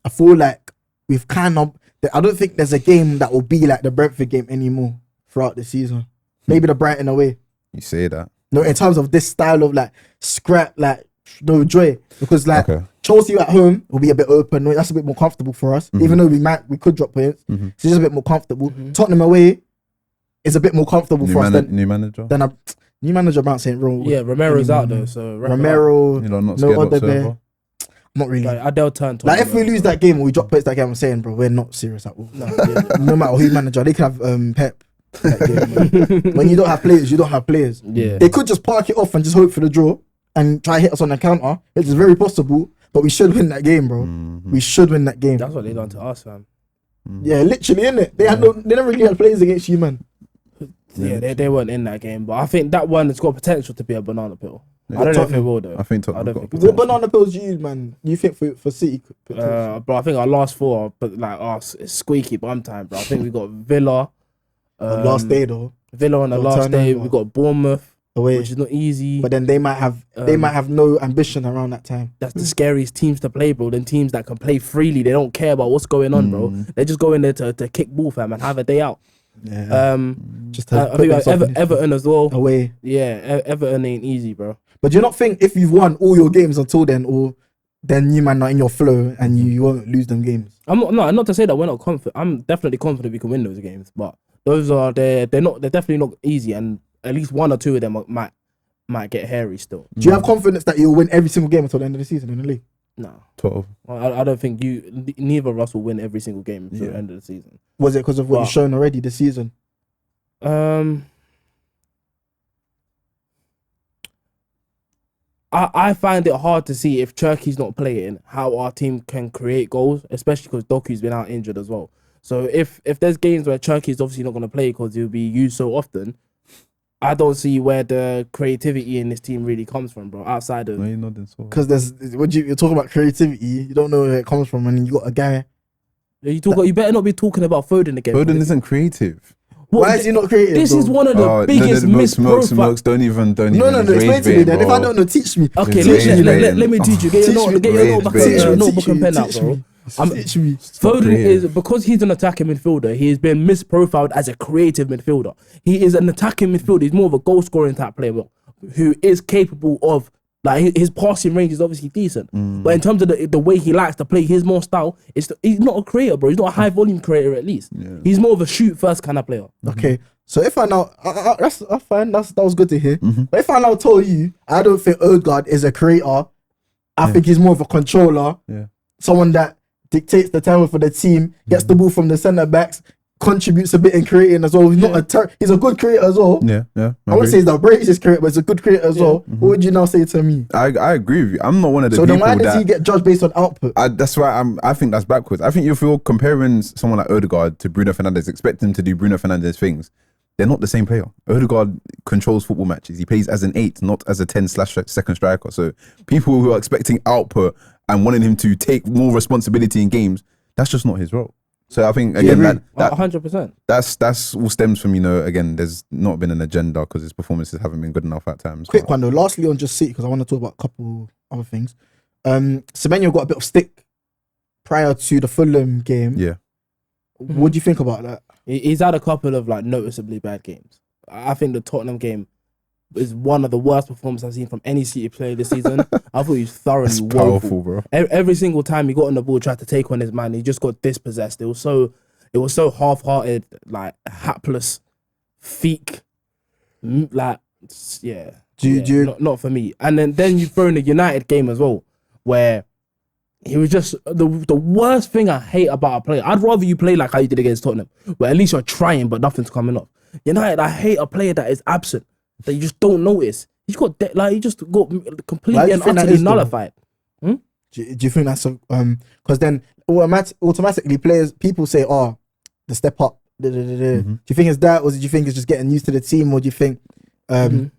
I feel like we've kind of. I don't think there's a game that will be like the Brentford game anymore throughout the season. Maybe the Brighton away. You say that? No, in terms of this style of like scrap, like no joy, because like Chelsea at home will be a bit open. That's a bit more comfortable for us, even though we could drop points. It's just a bit more comfortable. Tottenham away is a bit more comfortable for us. New manager. New manager about St. Row. Yeah, Romero's out though, so Romero. Not scared whatsoever. Not really. Like Adele turned. Like if we lose that game or we drop points that game, I'm saying, bro, we're not serious at all. No matter who manager, they can have Pep. That game, when you don't have players, you don't have players. Yeah, they could just park it off and just hope for the draw and try hit us on the counter. It is very possible, but we should win that game, bro. We should win that game. That's what they done to us, fam. Yeah, literally, innit? They never really had players against you, man. Yeah, they weren't in that game, but I think that one has got potential to be a banana pill. I don't know if it will though. I think Tottenham. What banana pills you use, man? You think for City? But I think our last 4, but like us, it's squeaky bum time, bro. I think we got Villa. Last day though. Villa on the last day. We got Bournemouth. away. which is not easy. But then they might have no ambition around that time. That's the scariest teams to play, bro. Then teams that can play freely, they don't care about what's going on, bro. They just go in there to kick ball, fam, and have a day out. Yeah. Just I think like Everton as well. Away. Yeah, Everton ain't easy, bro. But do you not think if you've won all your games until then, or then you might not in your flow and you won't lose them games? I'm not to say that we're not confident. I'm definitely confident we can win those games, but they're definitely not easy, and at least one or two of them might get hairy still. Do you have confidence that you'll win every single game until the end of the season in the league? No. 12. I don't think neither of us will win every single game until the end of the season. Was it because of what you've shown already this season? I find it hard to see if Turkey's not playing how our team can create goals, especially because Doku's been out injured as well. So if there's games where Turkey's obviously not going to play because he'll be used so often, I don't see where the creativity in this team really comes from, bro. Outside of because you're talking about creativity, you don't know where it comes from, and you got a guy. You better not be talking about Foden again. Foden isn't creative. Why is he not creative? This is one of the biggest misprofiles. Mukz, don't even. No, explain to me then. If I don't know, teach me. Okay, let me teach you. Get your notebook and pen out, bro. Foden is, because he's an attacking midfielder, he has been misprofiled as a creative midfielder. He is an attacking midfielder. He's more of a goal scoring type player who is capable of, like, his passing range is obviously decent. But in terms of the way he likes to play, his more style, he's not a creator, bro. He's not a high volume creator at least. Yeah. He's more of a shoot first kind of player. Okay. So if I now, that's fine. That was good to hear. But if I now told you, I don't think Odegaard is a creator. I think he's more of a controller. Yeah. Someone that dictates the tempo for the team, gets the ball from the centre backs, contributes a bit in creating as well. He's not he's a good creator as well. Yeah. I wouldn't say he's the greatest creator, but he's a good creator as well. What would you now say to me? I agree with you. I'm not one of the people that... So then why does he get judged based on output? That's why I think that's backwards. I think if you're comparing someone like Odegaard to Bruno Fernandes, expect him to do Bruno Fernandes things, they're not the same player. Odegaard controls football matches. He plays as an 8, not as a 10/second striker. So people who are expecting output and wanting him to take more responsibility in games, that's just not his role. So I think again that 100%. That's all stems from, again, there's not been an agenda because his performances haven't been good enough at times. Quick one though, lastly on just City, because I want to talk about a couple other things. Semenyo got a bit of stick prior to the Fulham game. Yeah. What do you think about that? He's had a couple of noticeably bad games. I think the Tottenham game is one of the worst performances I've seen from any City player this season. I thought he was thoroughly powerful, bro. Every single time he got on the ball, tried to take on his man, he just got dispossessed. It was so half-hearted, hapless, feek, not for me. And then you throw in the United game as well, where he was just the worst thing I hate about a player. I'd rather you play like how you did against Tottenham, where at least you're trying, but nothing's coming up. United, I hate a player that is absent, that you just don't notice. He just got completely and utterly nullified. Do you think that's because then automatically people say, oh, the step up. Do you think it's that, or do you think it's just getting used to the team, or do you think when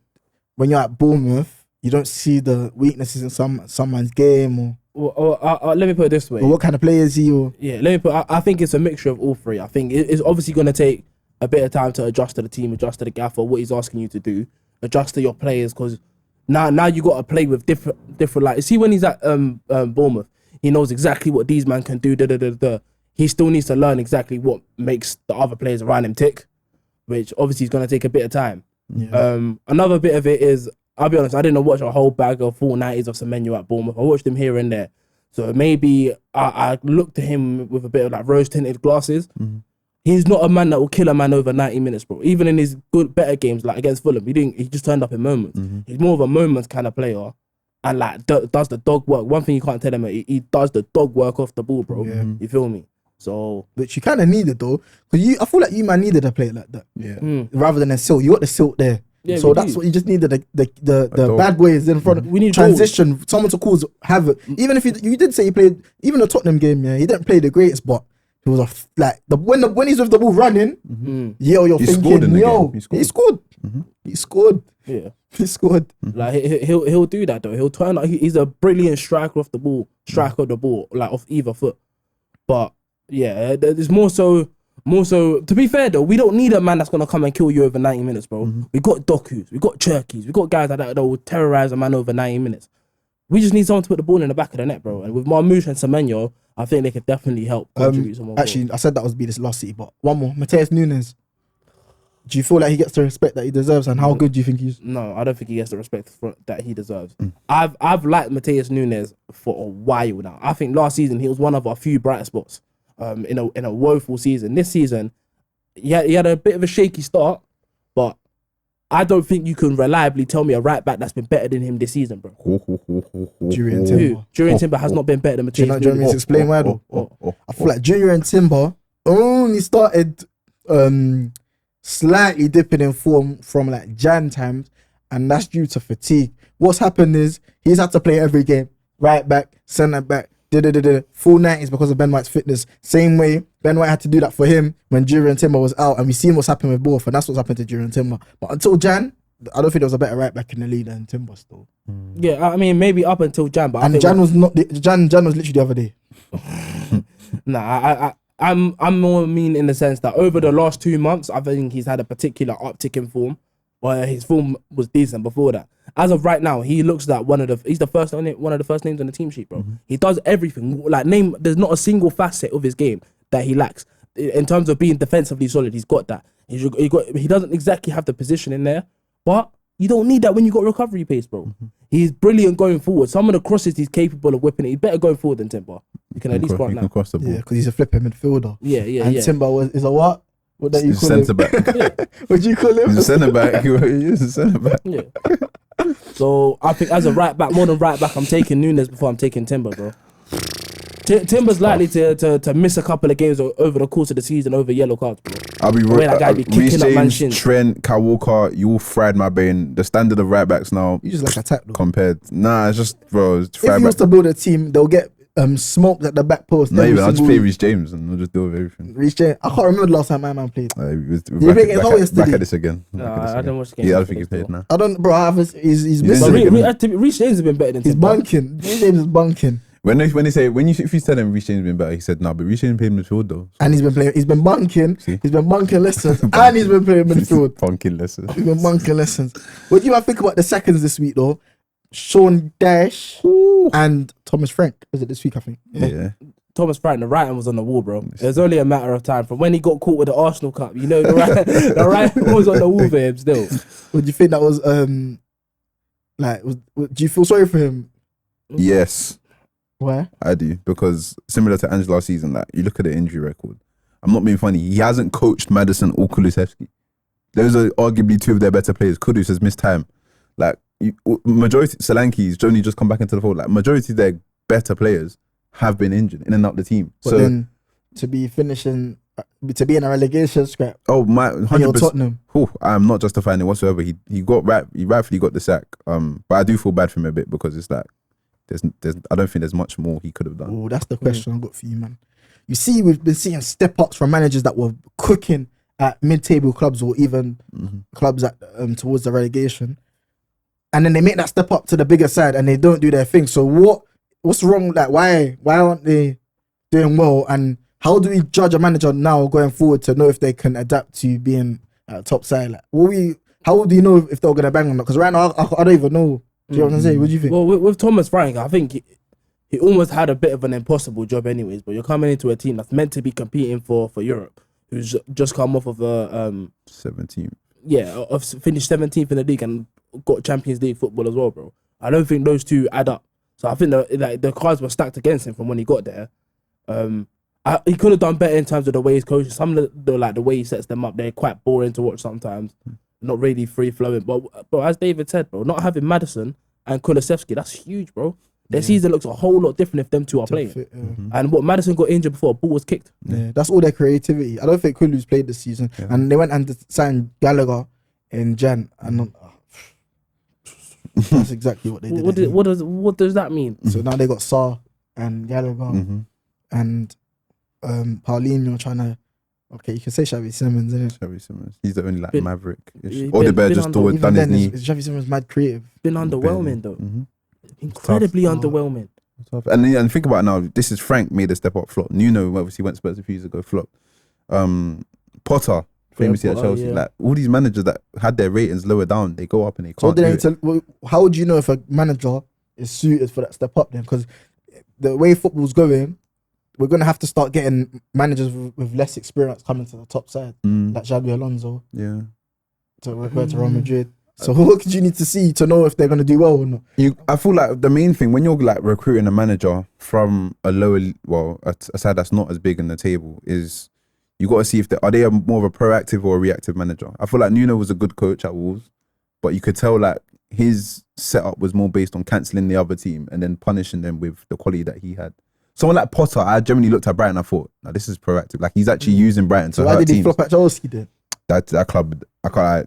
you're at Bournemouth you don't see the weaknesses in some man's game, or let me put it this way, or what kind of player is he? I think it's a mixture of all three. I think it's obviously going to take a bit of time to adjust to the team, adjust to the gaffer, what he's asking you to do, adjust to your players, because now you got to play with different. See, when he's at Bournemouth, he knows exactly what these man can do. He still needs to learn exactly what makes the other players around him tick, which obviously is going to take a bit of time. Yeah. Another bit of it is, I'll be honest, I didn't watch a whole bag of full 90s of Semenyo at Bournemouth. I watched him here and there, so maybe I looked at him with a bit of rose tinted glasses. He's not a man that will kill a man over 90 minutes, bro. Even in his better games, like against Fulham, he just turned up in moments. He's more of a moments kind of player, and does the dog work. One thing you can't tell him, he does the dog work off the ball, bro. Yeah. You feel me? So, which you kind of needed though, because I feel like you man needed a player like that. Yeah. Rather than a silt, you got the silt there. Yeah, so that's what you just needed. The bad boys in front. We need transition. Goals. Someone to cause havoc. Even if you did say he played, even the Tottenham game, he didn't play the greatest, but he was when he's with the ball running, you're thinking, he scored. He scored. Yeah, he scored. He'll do that though. He'll turn out. He's a brilliant striker of the ball, off either foot. But yeah, there's more so More so, to be fair though, we don't need a man that's gonna come and kill you over 90 minutes, bro. We got Dokus, we got Cherkies, we got guys that will terrorize a man over 90 minutes. We just need someone to put the ball in the back of the net, bro. And with Marmoush and Semenyo, I think they could definitely help contribute some more. Actually, I said that was be this last City, but one more. Mateus Nunes. Do you feel like he gets the respect that he deserves, and how good do you think he is? No, I don't think he gets the respect that he deserves. I've liked Mateus Nunes for a while now. I think last season he was one of our few bright spots. In a woeful season. This season, he had a bit of a shaky start, but I don't think you can reliably tell me a right back that's been better than him this season, bro. Julian Timber. Julian Timber has not been better than Mateus Nunes. Do you want me to explain why though? I feel like Julian Timber only started slightly dipping in form from like Jan times, and that's due to fatigue. What's happened is he's had to play every game, right back, centre back, full 90s because of Ben White's fitness. Same way Ben White had to do that for him when Julian Timber was out, and we seen what's happened with both, and that's what's happened to Julian Timber. But until Jan, I don't think there was a better right back in the league than Timber still. Yeah, I mean maybe up until Jan, but and Jan was not Jan was literally the other day. Nah, I'm more mean in the sense that over the last 2 months, I think he's had a particular uptick in form. Well, his form was decent before that. As of right now, he looks like one of the first names on the team sheet, bro. He does everything. Like there's not a single facet of his game that he lacks. In terms of being defensively solid, he's got that. He doesn't exactly have the position in there, but you don't need that when you got recovery pace, bro. He's brilliant going forward. Some of the crosses he's capable of whipping it. He's better going forward than Timber. You can at least grant that. Cross the ball. Yeah, because he's a flipping midfielder. Yeah. And Timber is a what? What that you call him? Centre back. What do you call him? He's a centre back. He's a centre back. Yeah. So I think as a right back, more than right back, I'm taking Nunes before I'm taking Timber, bro. Timber's likely to miss a couple of games over the course of the season over yellow cards, bro. I'll be That guy be kicking up man's James, shins. Trent, Kyle Walker, you all fried my brain. The standard of right backs now You just like attack though. compared. Nah, it's just bro. It's If he fried was back. to build a team, they'll get smoked at the back post. Not every even. I'll just single play week. Reece James and we'll just deal with everything. Reece James. I can't remember the last time my man played. We're you make it whole back yesterday? at this again. I don't watch the game. Yeah, I don't think he's played now. I don't, bro. He's He's missing. injured. Reece James has been better than He's Timber. bunking. Reece James is bunking, If you tell him Reece James been better, he said no, but Reece James played midfield though. and he's been playing. He's been bunking. See? He's been bunking lessons, and he's been playing midfield. Funky lessons. He's been bunking lessons. What do you think about the seconds this week though? Sean Dash and Thomas Frank. Was it this week? I think. Yeah. Thomas Frank, the writing was on the wall, bro. It was only a matter of time from when he got caught with the Arsenal Cup. You know, the writing was on the wall for him still. Would you think that was do you feel sorry for him? Yes, Why? I do, because similar to Angela last season, like you look at the injury record. I'm not being funny. He hasn't coached Maddison or Kulusevski. Those are arguably two of their better players. Kudus has missed time. Like majority, Solanke's only just come back into the fold. Like majority of their better players have been injured in and out the team. But so then to be finishing, to be in a relegation scrap, my and you're 100%. Tottenham. I'm not justifying it whatsoever. He rightfully got the sack. But I do feel bad for him a bit because it's like there's I don't think there's much more he could have done. Oh, that's the question I've got for you, man. You see, we've been seeing step ups from managers that were cooking at mid-table clubs or even clubs at towards the relegation, and then they make that step up to the bigger side and they don't do their thing. So what's wrong? Like why aren't they doing well? And how do we judge a manager now going forward to know if they can adapt to being at top side? Like, how do you know if they're gonna bang or not? Because right now I don't even know. Do you know what I'm saying? What do you think? Well, with Thomas Frank, I think he almost had a bit of an impossible job anyways, but you're coming into a team that's meant to be competing for Europe, who's just come off of a 17. finished 17th in the league and got Champions League football as well, bro. I don't think those two add up. So I think the cards were stacked against him from when he got there. He could have done better in terms of the way he's coaching. Some of the way he sets them up, they're quite boring to watch sometimes. Not really free flowing. But as David said, bro, not having Maddison and Kulusevski, that's huge, bro. Their season looks a whole lot different if them two are playing. And what Maddison got injured before, a ball was kicked. Yeah, that's all their creativity. I don't think Kulu's played this season, and they went and signed Gallagher in Jan, and that's exactly what they did. What does that mean? So now they got Sarr and Gallagher and Paulinho trying to. Okay, you can say Xavi Simons, isn't it? Xavi Simons. He's the only like Been- maverick. been- Odegaard been just under- done Even his then, knee. is Xavi Simons mad creative? Been underwhelming though. Mhm. Incredibly Tough. underwhelming. And think about it now. This is Frank made a step up flop. Nuno obviously went Spurs a few years ago, flop. Potter, famously at Potter, Chelsea. yeah. Like all these managers that had their ratings lower down, they go up and they So can't do then, it. how would you know if a manager is suited for that step up then? Because the way football's going, we're gonna have to start getting managers with less experience coming to the top side, like Xabi Alonso Yeah. to refer to Real Madrid. So what could you need to see to know if they're gonna do well or not? I feel like the main thing when you're like recruiting a manager from a lower, a side that's not as big in the table is you got to see if are they more of a proactive or a reactive manager. I feel like Nuno was a good coach at Wolves, but you could tell like his setup was more based on cancelling the other team and then punishing them with the quality that he had. Someone like Potter, I generally looked at Brighton. I thought, now this is proactive. Like he's actually using Brighton to So why hurt did he teams. flop at Chelsea then? That club,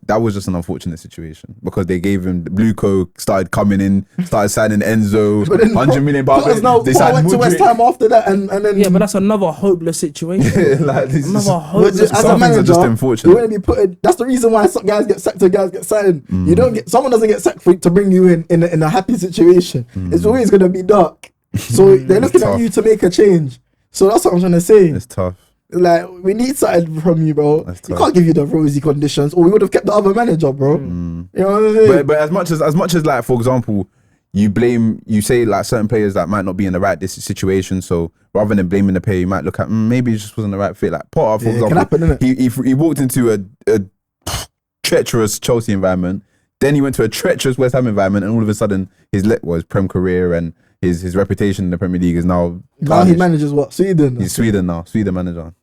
that was just an unfortunate situation because they gave him the Blue Coat, started coming in, started signing Enzo, But then 100 million Potter's now, They Potter signed went to West Mudryk. Ham after that, and then Yeah, but that's another hopeless situation. Like, this is- Another But hopeless. as a Some things are manager, just you unfortunate. wouldn't be putting. That's the reason why some guys get sacked and guys get signed. You don't get. Someone doesn't get sacked to bring you in a happy situation. It's always gonna be dark. So they're looking at tough. you to make a change. So that's what I'm trying to say. It's tough. Like we need something from you, bro. That's You tough. can't give you the rosy conditions, or we would have kept the other manager, bro. You know what I'm saying? But as much as like, for example, you say like certain players that might not be in the right situation. So rather than blaming the player, you might look at maybe it just wasn't the right fit. Like Potter, for Yeah, it example, can happen, innit? he walked into a treacherous Chelsea environment. Then he went to a treacherous West Ham environment, and all of a sudden his Prem career and his reputation in the Premier League is now. Now he manages what? Sweden. He's Sweden now, Sweden manager.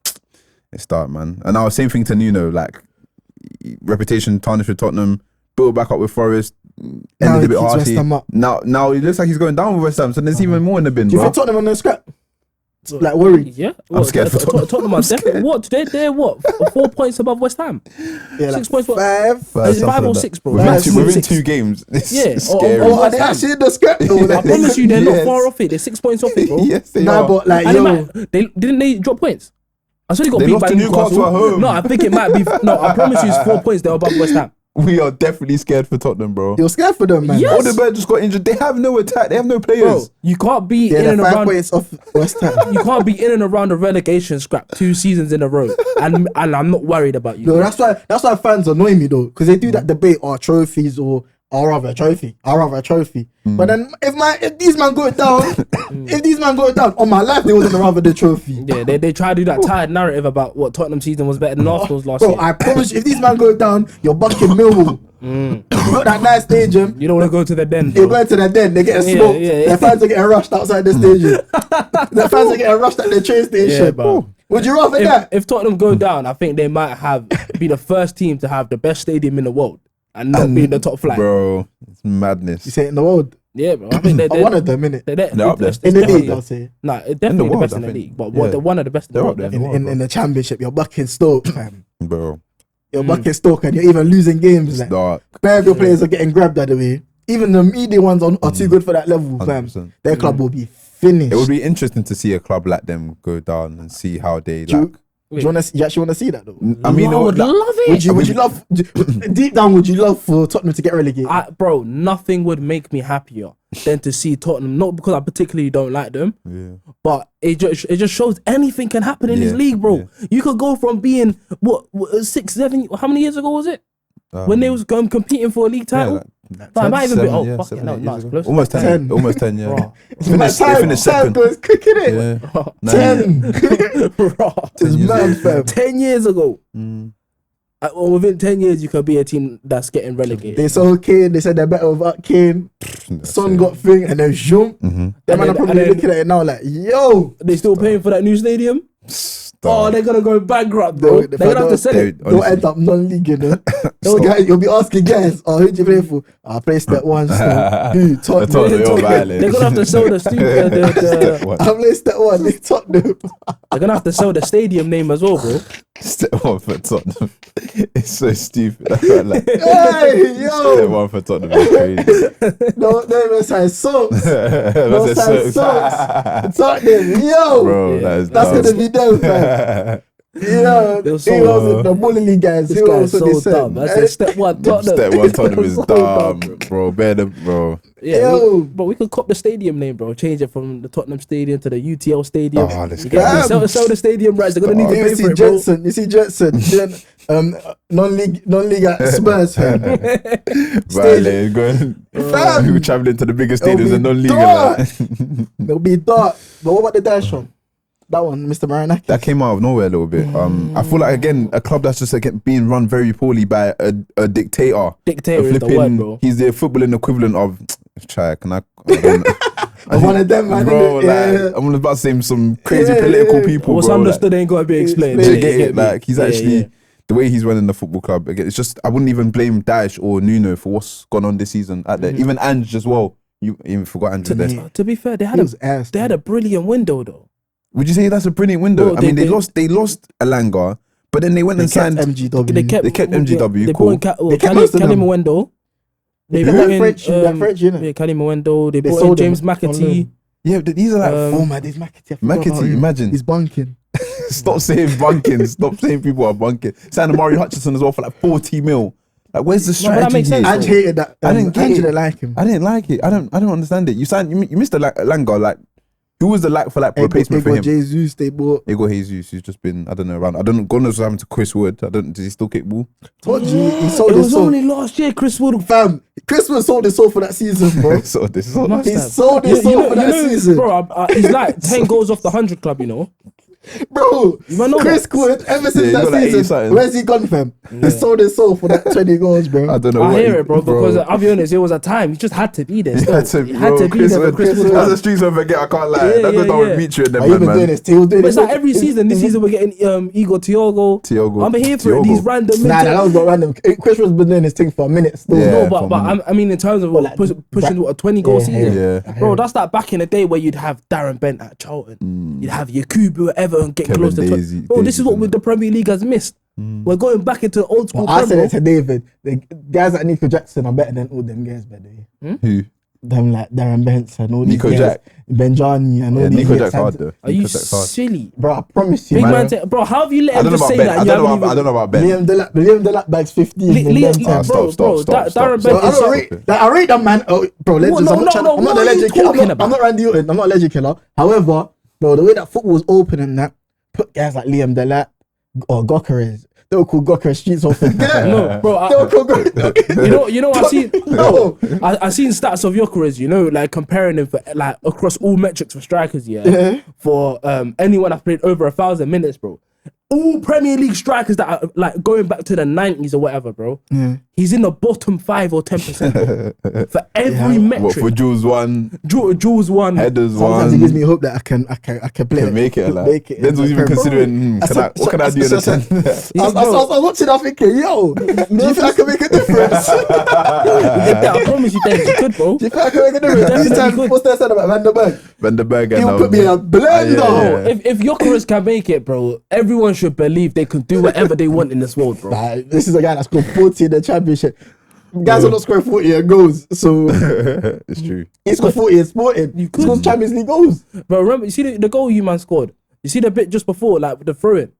It's start, man. And now same thing to Nuno, like reputation tarnished with Tottenham, built back up with Forest, Now ended a he bit keeps West Ham arsey. up. Now he looks like he's going down with West Ham, so there's even more in the bin, Do you bro. think Tottenham on the scrap? Like worried? Yeah, I'm scared for Tottenham. Tottenham are definitely what? They're what? 4 points above West Ham. Yeah, 6 points. What? five. Is it Something 5 or like 6, bro? Within, Five, two, within six. 2 games. It's Yeah, scary. or- Oh, are West they Ham. actually in the scrap though? I promise you, they're Yes. not far off it. They're 6 points off it, bro. Yes, they Nah, are. but like And yo, they didn't they drop points? I saw they got They beat lost by to Newcastle at home. No, I think it might be. No, I promise you, it's 4 points. They're above West Ham. We are definitely scared for Tottenham, bro. you're scared for them, man. Yes. Odegaard just got injured. They have no attack. They have no Bro, players. you can't be Yeah, in they're and 5 around. points off West Ham. You can't be in and around the relegation scrap 2 seasons in a row, and I'm not worried about you. No, that's why fans annoy me though, because they do that debate or trophies or I'd rather a trophy. But then if these man go down, on my life they wasn't rather the trophy. Yeah, they try to do that tired narrative about what Tottenham season was better than Arsenal's last Bro, year. I promise you, if these man go down, you're bucking Millwall. Not that nice stadium. You don't want to go to the den. They bro. go to the den, they get Yeah, smoked. yeah, yeah. Their fans are getting rushed outside the stadium. Their fans are getting rushed at the train station. Yeah, bro. Would you rather that? If Tottenham go down, I think they might be the first team to have the best stadium in the world and not be in the top flight. Bro, it's madness. You say it in the world. Yeah, bro. I think they're One of them, innit? they're up there. In the definitely- league, I'll say. Nah, it's definitely the world, best I in the think. league, but Yeah. they're one of the best in the They're world. up there. definitely. In the championship, you're bucking Stoke, fam. Bro, You're bucking Stoke and you're even losing games. Like, dark. bare of your players are getting grabbed out of the way. Even the media ones are too good for that level, fam. 100%. Their club will be finished. It would be interesting to see a club like them go down and see how they Do you- like. Do you actually want to see that though? I mean, I would love it. Would you love deep down? Would you love for Tottenham to get relegated? Bro, nothing would make me happier than to see Tottenham. Not because I particularly don't like them, Yeah. but it just shows anything can happen in this Yeah, league, bro. yeah. You could go from being what 6, 7. How many years ago was it when they was competing for a league title? But it might even be. Oh, fuck it, 7, no, 8 no, years it's ago. close. Almost 10. 10. Almost 10, yeah. Bro. Finished, they finished time second. goes quick, innit? Yeah. 10. Bro, It's mad, fam. 10 years ago. Well, within 10 years, you could be a team that's getting relegated. They saw Kane. They said they're better without Kane. Son got thing, and then zoom. Them man are then- probably and then- looking at it now like, yo. They still paying for that new stadium? Oh, they're gonna go bankrupt, They'll- bro. They're gonna have to sell it. They'll end up non-league, you know. You'll be asking guys, oh, who do you play for? I play step one. Who? Tottenham, Tottenham. you're violent. They're gonna have to sell the I play step one. They Tottenham. They're gonna have to sell the stadium name as well, bro. Step 1 for Tottenham. It's so stupid. I felt like Hey, step yo. 1 for Tottenham is crazy. No, even say socks. No That's a size so- socks. Tottenham, yo. Bro, that is That's dumb. gonna be them, fam. Yeah, They were he so was the bully league guys. This He guy's was what they so said. dumb. I said step one, Tottenham. Step one, Tottenham is So dumb, dumb, bro. Better, bro. Yeah, Yo. bro, we could cop the stadium name, bro. Change it from the Tottenham Stadium to the UTL Stadium. Oh, this You get guy. me? Sell the stadium rights. They're gonna need to You pay see for it, bro. Jetson. You see Jetson. Non-league at Spurs. Fam. Riley going. Fam. People traveling to the biggest It'll stadiums be and non-league. dark. And that. It'll be dark. But what about the dash one? That one, Mr. Maranaki. That came out of nowhere a little bit. I feel like again a club that's just like being run very poorly by a dictator. Dictator is the word, bro. He's the footballing equivalent of. Try, can I don't know. One of them, man. Bro, like, Yeah. I'm about to say some crazy Yeah, political yeah. people. What's bro, understood ain't gotta be explained. Like, do you Yeah, get it? Like he's Yeah, actually yeah. the way he's running the football club. Again, it's just I wouldn't even blame Daesh or Nuno for what's gone on this season. At there, even Ange as well. You even forgot Ange was there. To be fair, they He had was ass. they had a brilliant window though. Would you say that's a brilliant window? Bro, I mean, they- they lost Alanga, but then they went They and kept signed. MGW. They kept MGW, They cool. brought in They kept most of Kelly them. Mwendo. They They brought that in French, you know. yeah, Kelly Mwendo. They They brought in sold him James on McAtee. loan. Yeah, but these are like Oh man, there's McAtee. I forgot about McAtee. him. Imagine. He's bunking. Stop saying bunking. Stop saying people are bunking. Signed Amari Hutchinson as well for like 40 mil. Like, where's the No, but strategy? that makes sense, here? Ange hated that. I didn't get Ange it. didn't like him. I didn't like it. I don't understand it. You missed Alanga. Like, who was the replacement for him? Jesus, they bought. Ego Jesus, who's just been, I don't know, around. I don't know, God knows what's happened to Chris Wood. Does he still kick ball? Told you, he sold It his was soul. only last year, Chris Wood. Fam, Christmas sold his soul for that season, bro. So this is Must He have. sold his soul for that season. Bro, he's like 10 goals off the 100 club, you know. Bro, might know Chris that. Wood, ever Yeah, since he that got like 80 season, something. where's he gone, fam? He sold his soul for that 20 goals, bro. I don't know. I what hear he- it, bro, because I'll be honest, it was a time. He just had to be there. He still. had to, He had to be there for Chris Wood. That's the streets of forget. I can't lie. Yeah, That yeah, goes down with yeah. beat you and them, Are you even man. doing this? He was doing But it's this. like every season. This season we're getting Igor Tiogo. I'm here for it. Tiogo. These random. Nah, that was not random. Chris was been doing his thing for a minute still. Yeah. No, for a but minute. I mean, in terms of like, pushing what, a 20-goal Yeah, season, yeah. bro, that's like back in the day where you'd have Darren Bent at Charlton, you'd have Yakubu at Everton getting Kevin close to Daisy- 20. Bro, this is what Daisy, the Premier League has missed. We're going back into the old school. I said Prem, it to David. The guys like Nico Jackson are better than all them guys, by the way. Who? Them like Darren Bents and all Nico these guys. Jack. Benjani and all Yeah, these Nico guys. Jack's hard though. Are you Nico Jack's hard. silly? Bro, I promise you, Big man. man, bro, how have you let I him don't know just about say Ben. that? I don't know about Ben. Liam Delap bags 15. in them times. Stop. Darren So Bent I is don't rate. Like, I rate that man. Oh, bro, legends. no, I'm not trying. no, I'm not what the are you legend killer. talking I'm about? not Randy Orton. I'm not a legend killer. However, bro, the way that football was open and that, put guys like Liam Delap or Gokares. They were called Gokares streets off. No, bro. They were called Gokares. You know, I seen. No. I seen stats of Gyökeres, you know, like comparing him for like across all metrics for strikers, for anyone that's played over 1,000 minutes, bro. All Premier League strikers that are like going back to the 90s or whatever, bro. He's in the bottom 5 or 10% bro. For every metric. What for Jules one, Jules won. headers Sometimes it gives one. me hope that I can play. Can make it. Like, Make it. Denzel's even Bro, considering. What can I do in a 10? I was watching that thinking, yo, do you think I can make a difference? I promise you, Denzel, you could, bro. Do you think I can make a difference? Definitely This time, could. what's that said about Van der Berg? Van der Berg He'll and put me in a blender. yeah. If Gyökeres can make it, bro, everyone should believe they can do whatever they want in this world, bro. Like, this is a guy that scored 40 in the championship. Guys are not scoring 40 in goals, so It's true. he scored 40 in Sporting. You He could. scores Champions League goals. Bro, remember, you see the goal you man scored? You see the bit just before, like the throw-in?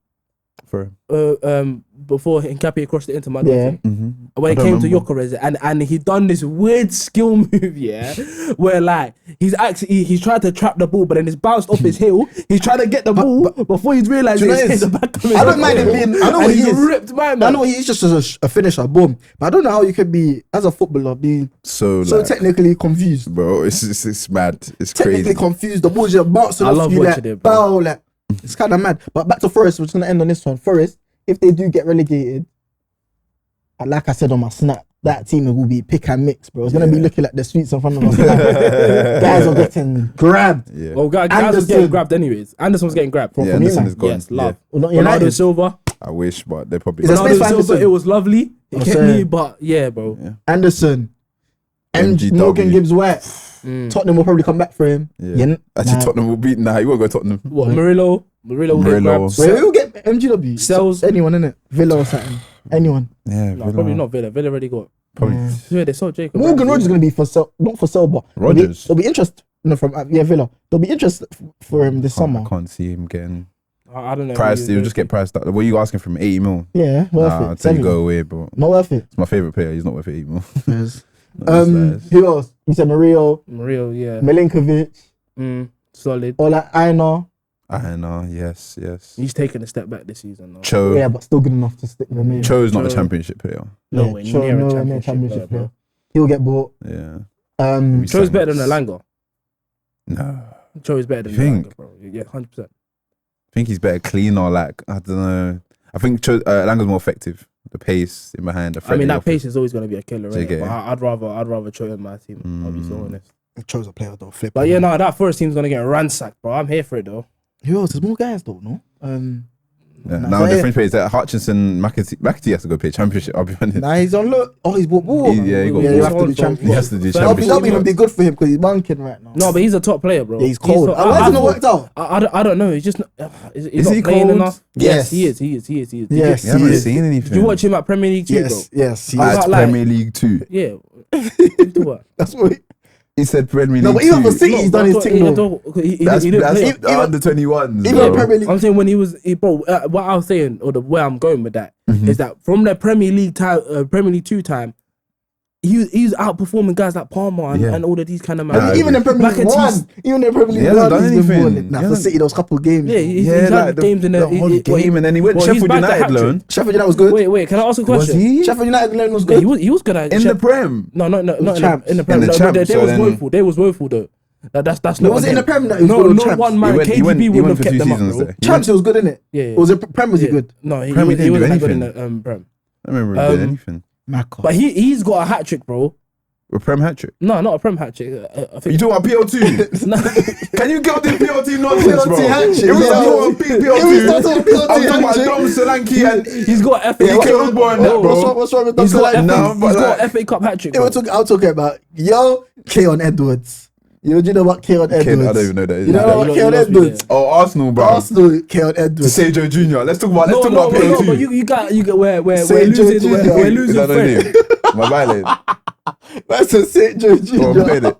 For him. Before Nkapie crossed it into my Yeah. when I it don't came to remember. Gyökeres, and he done this weird skill move, where like he's tried to trap the ball, but then it's bounced off his heel. He's trying to get the ball before he's realised Do you know it's what it hit is? the back of his I don't mind him being. I know and what he he's is. ripped my I man. know what he is, just as a finisher, boom. But I don't know how you could be, as a footballer, being So like, technically confused. bro, it's mad. It's Technically crazy. confused. The ball's just bouncing I off love you watching like, it, bro. bow, like, it's kind of mad. But back to Forest, we're just going to end on this one. Forest, if they do get relegated, and like I said on my snap, that team will be pick and mix, bro. It's going to be looking like the sweets in front of us. Guys are getting grabbed. Yeah. Well, guys was Anderson. getting grabbed anyways. Anderson was getting grabbed. From Yeah, you, Anderson man. is gone. Yes, love. Well, not Ronaldo United. Silva. I wish, but they probably. Is there space Ronaldo for Silva, Anderson? it was lovely. It I'm kept saying. me, but yeah, bro. Yeah. Anderson. MGW. Morgan Gibbs White. Tottenham will probably come back for him. Yeah. Actually, Tottenham will beat. Nah, he won't go Tottenham. What, Murillo? Murillo will get Murillo. grabbed. Wait, we'll get MGW. Sells. Anyone, innit? Villa or something. Anyone. Yeah, No, probably not Villa. Villa already got. Probably. Yeah, they sold Jacob. Morgan Ramsey. Rogers is going to be for sale, not for sale, but Rodgers? There'll be interest. No, from Villa. There'll be interest for him this summer. I can't see him getting. I don't know. Priced, he'll just get priced out. What are you asking from 80 mil? Yeah, worth Nah, it. I'll tell you 70. go away, bro. Not worth it. It's my favourite player. He's not worth 80 mil. Yes. Nice. Who else? You said Mario, Yeah. Milinkovic, Solid. or like Aina. I know, yes. He's taken a step back this season. Though. Cho. Yeah, but still good enough to stick with me. Cho's not a Cho. championship player. Nowhere near a championship player, bro. He'll get bought. Yeah. Cho's better than Elanga. No. Cho is better than You think? Elanga, bro. Yeah, 100%. I think he's better cleaner, like, I don't know. I think Langa's more effective. The pace in behind, the I mean, that friendly pace is always going to be a killer, right? Okay. But I'd rather Cho in my team. I'll be so honest. Chose a player, don't flip. But yeah, no, that first team's going to get ransacked, bro. I'm here for it, though. Who else? There's more guys, though, no? Yeah. Nah, Now so the yeah. French players that Hutchinson, McAtee has to go play championship. I'll be honest. Nah, he's on look. Oh, he's bought ball. He got you bought. have to do He champion. He has to do So championship. That'll even be good for him because he's bunking right now. No, but he's a top player, bro. Yeah, he's cold. top- Why hasn't it worked out? I don't know. He's just he's Is not he playing cold? enough. Yes. He is. Yes, You he haven't is. seen anything. Did you watch him at Premier League too, Yes, yes. He I is. can't At lie. Premier League 2. bro? Yeah. Do what? That's what. He said Premier League No, but even 2. for City, he's done his thing though. He That's didn't play. Even- under 21s. even bro. Premier League- I'm saying when he was, bro. What I was saying, or the where I'm going with that, is that from the Premier League time, Premier League 2 time, he was outperforming guys like Palmer Yeah. and all of these kind of Nah, man. Even in Premier League McAtee's- 1, even in Premier He League hasn't 1, done he's been anything. balling. Nah, He for hasn't- City, those couple games. Yeah, he's Yeah, had like games in the whole game, and then he went he's Sheffield back to United hat-trick. loan. Sheffield United was good. Wait, can I ask a Was question? he? Sheffield United loan was Yeah, good. he was good at In the Prem? No, not in champs. the Prem. In the No, champs, they so was then- woeful. They was woeful though. That's not. Was it in the Prem that he was No, good on no champs? one man. He went KDB wouldn't have for kept 2 them up, seasons bro. there. Champs, he was good in it. Yeah. Was it Prem? Was he good? No, he Prem, he didn't do wasn't that good in anything. the Prem. I don't remember he did anything. Macca. But he's got a hat trick, bro. A Prem hat trick. No, not a Prem hat trick. I You think. talking about PL2? No. Can you get this PL2 nonsense, bro? PLT hat trick. It was Yeah. not a big It was PL2. not a PLT I'm talking hat about trick. Dom Solanke and He's got FA. he killed boy in that, bro. What's wrong with He's Dr. got Lang? No, but he's got like- FA Cup hat trick. Yeah, I'm talking about Keon Edwards. You know about Keon Edwards? Kid, I don't even know that. You know Nah, about you Keon lost me Edwards? Oh, Arsenal, bro. Arsenal, Keon Edwards. Sejo Jr. Let's talk about No, PL2. but you got we're Say losing Junior. we're Is losing that no friends. name? My violin. That's a St. Joe Go on, play Jr. it.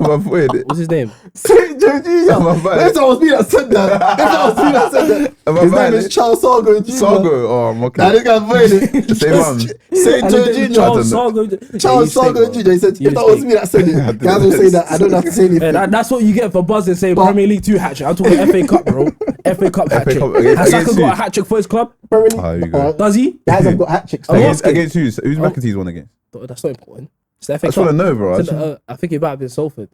I'm avoid it. What's his name? St. Joe Jr. I'm a If that was me that said that. If that was me that said that. I'm a His name violin. is Charles Sargo Jr. Sargo. Oh, I'm okay. Nah, this guy avoided it. Same one. St. And Joe then Jr. Charles Sargo. Charles Sargo Jr. He said, You if that was mistake. me that said it, guys will say that. I don't have to say anything. That's what you get for buzzing saying But- Premier League 2 hat trick. I'm talking FA Cup, bro. FA Cup hat trick. Cup against- Has Saka against got who? a hat trick for his club? Premier League- Oh, here you go. Does he? Guys have got hat tricks. Oh, Against, okay. against who's McAtee's one against? That's not important. It's the FA I just want to Cup. know, bro. I think it might have been Salford.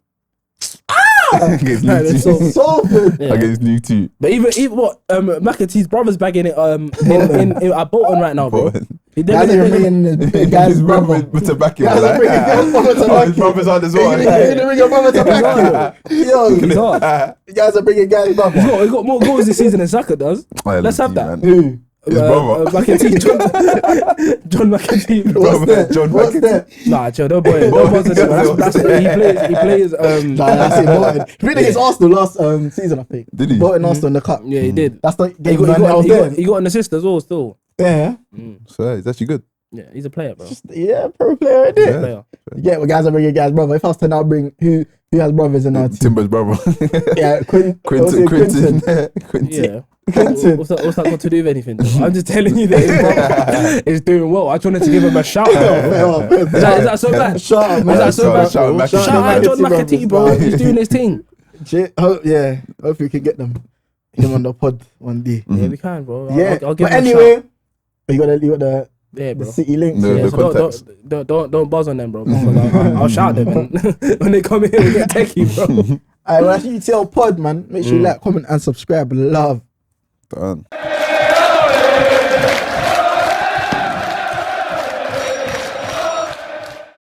Against Right, New it's Two. so- So good. Yeah. Against New Two. But even what McAtee's brother's bagging it in at Bolton right now, bro. Bolton. He Guys did are it. bringing the guy's His brother. brother to back him. Guys are Like, bringing his brother to oh, back his him. brother's on as You're well. gonna bring your brother to back you. Yo, He's hard. you guys are bringing guys brother. He got more goals this season than Saka does. Let's have that. Who? His brother. McAtee, John McAtee. What's Brother, that? John What's McAtee. that? Nah, chill, don't bother him. He plays. Nah, that's it. Bolton. He played against Arsenal last season, I think. Did he? Bolton Arsenal in the cup. Yeah, he did. That's the He game. got, man, I was there. he got an assist as well. Still, Yeah, So he's actually good. yeah, he's a player, bro. yeah, pro player right there. Yeah. Player. Yeah, well, guys are bringing guys brother. If I was to now bring who has brothers in our team? Timber's brother. Yeah, Quinton. Quinton. Yeah. Quinton. What's that got to do with anything? Though? I'm just telling you that his brother is doing well. I just wanted to give him a shout out. Is that so bad? Shout out, Is man. that so bad? Shout out bro? McAtee, Shout out John brothers, McAtee, bro. man. He's doing his thing. Yeah, hope we can get him on the pod one day. Yeah, we can, bro. Yeah, I'll give but him a anyway, shout. you got the Yeah, bro. City links. No, Yeah, the so contacts. don't buzz on them, bro. Because I'll shout them when they come in and get techie, bro. Alright, well, actually, you tell pod, man. Make sure you like, comment, and subscribe. Love. Done.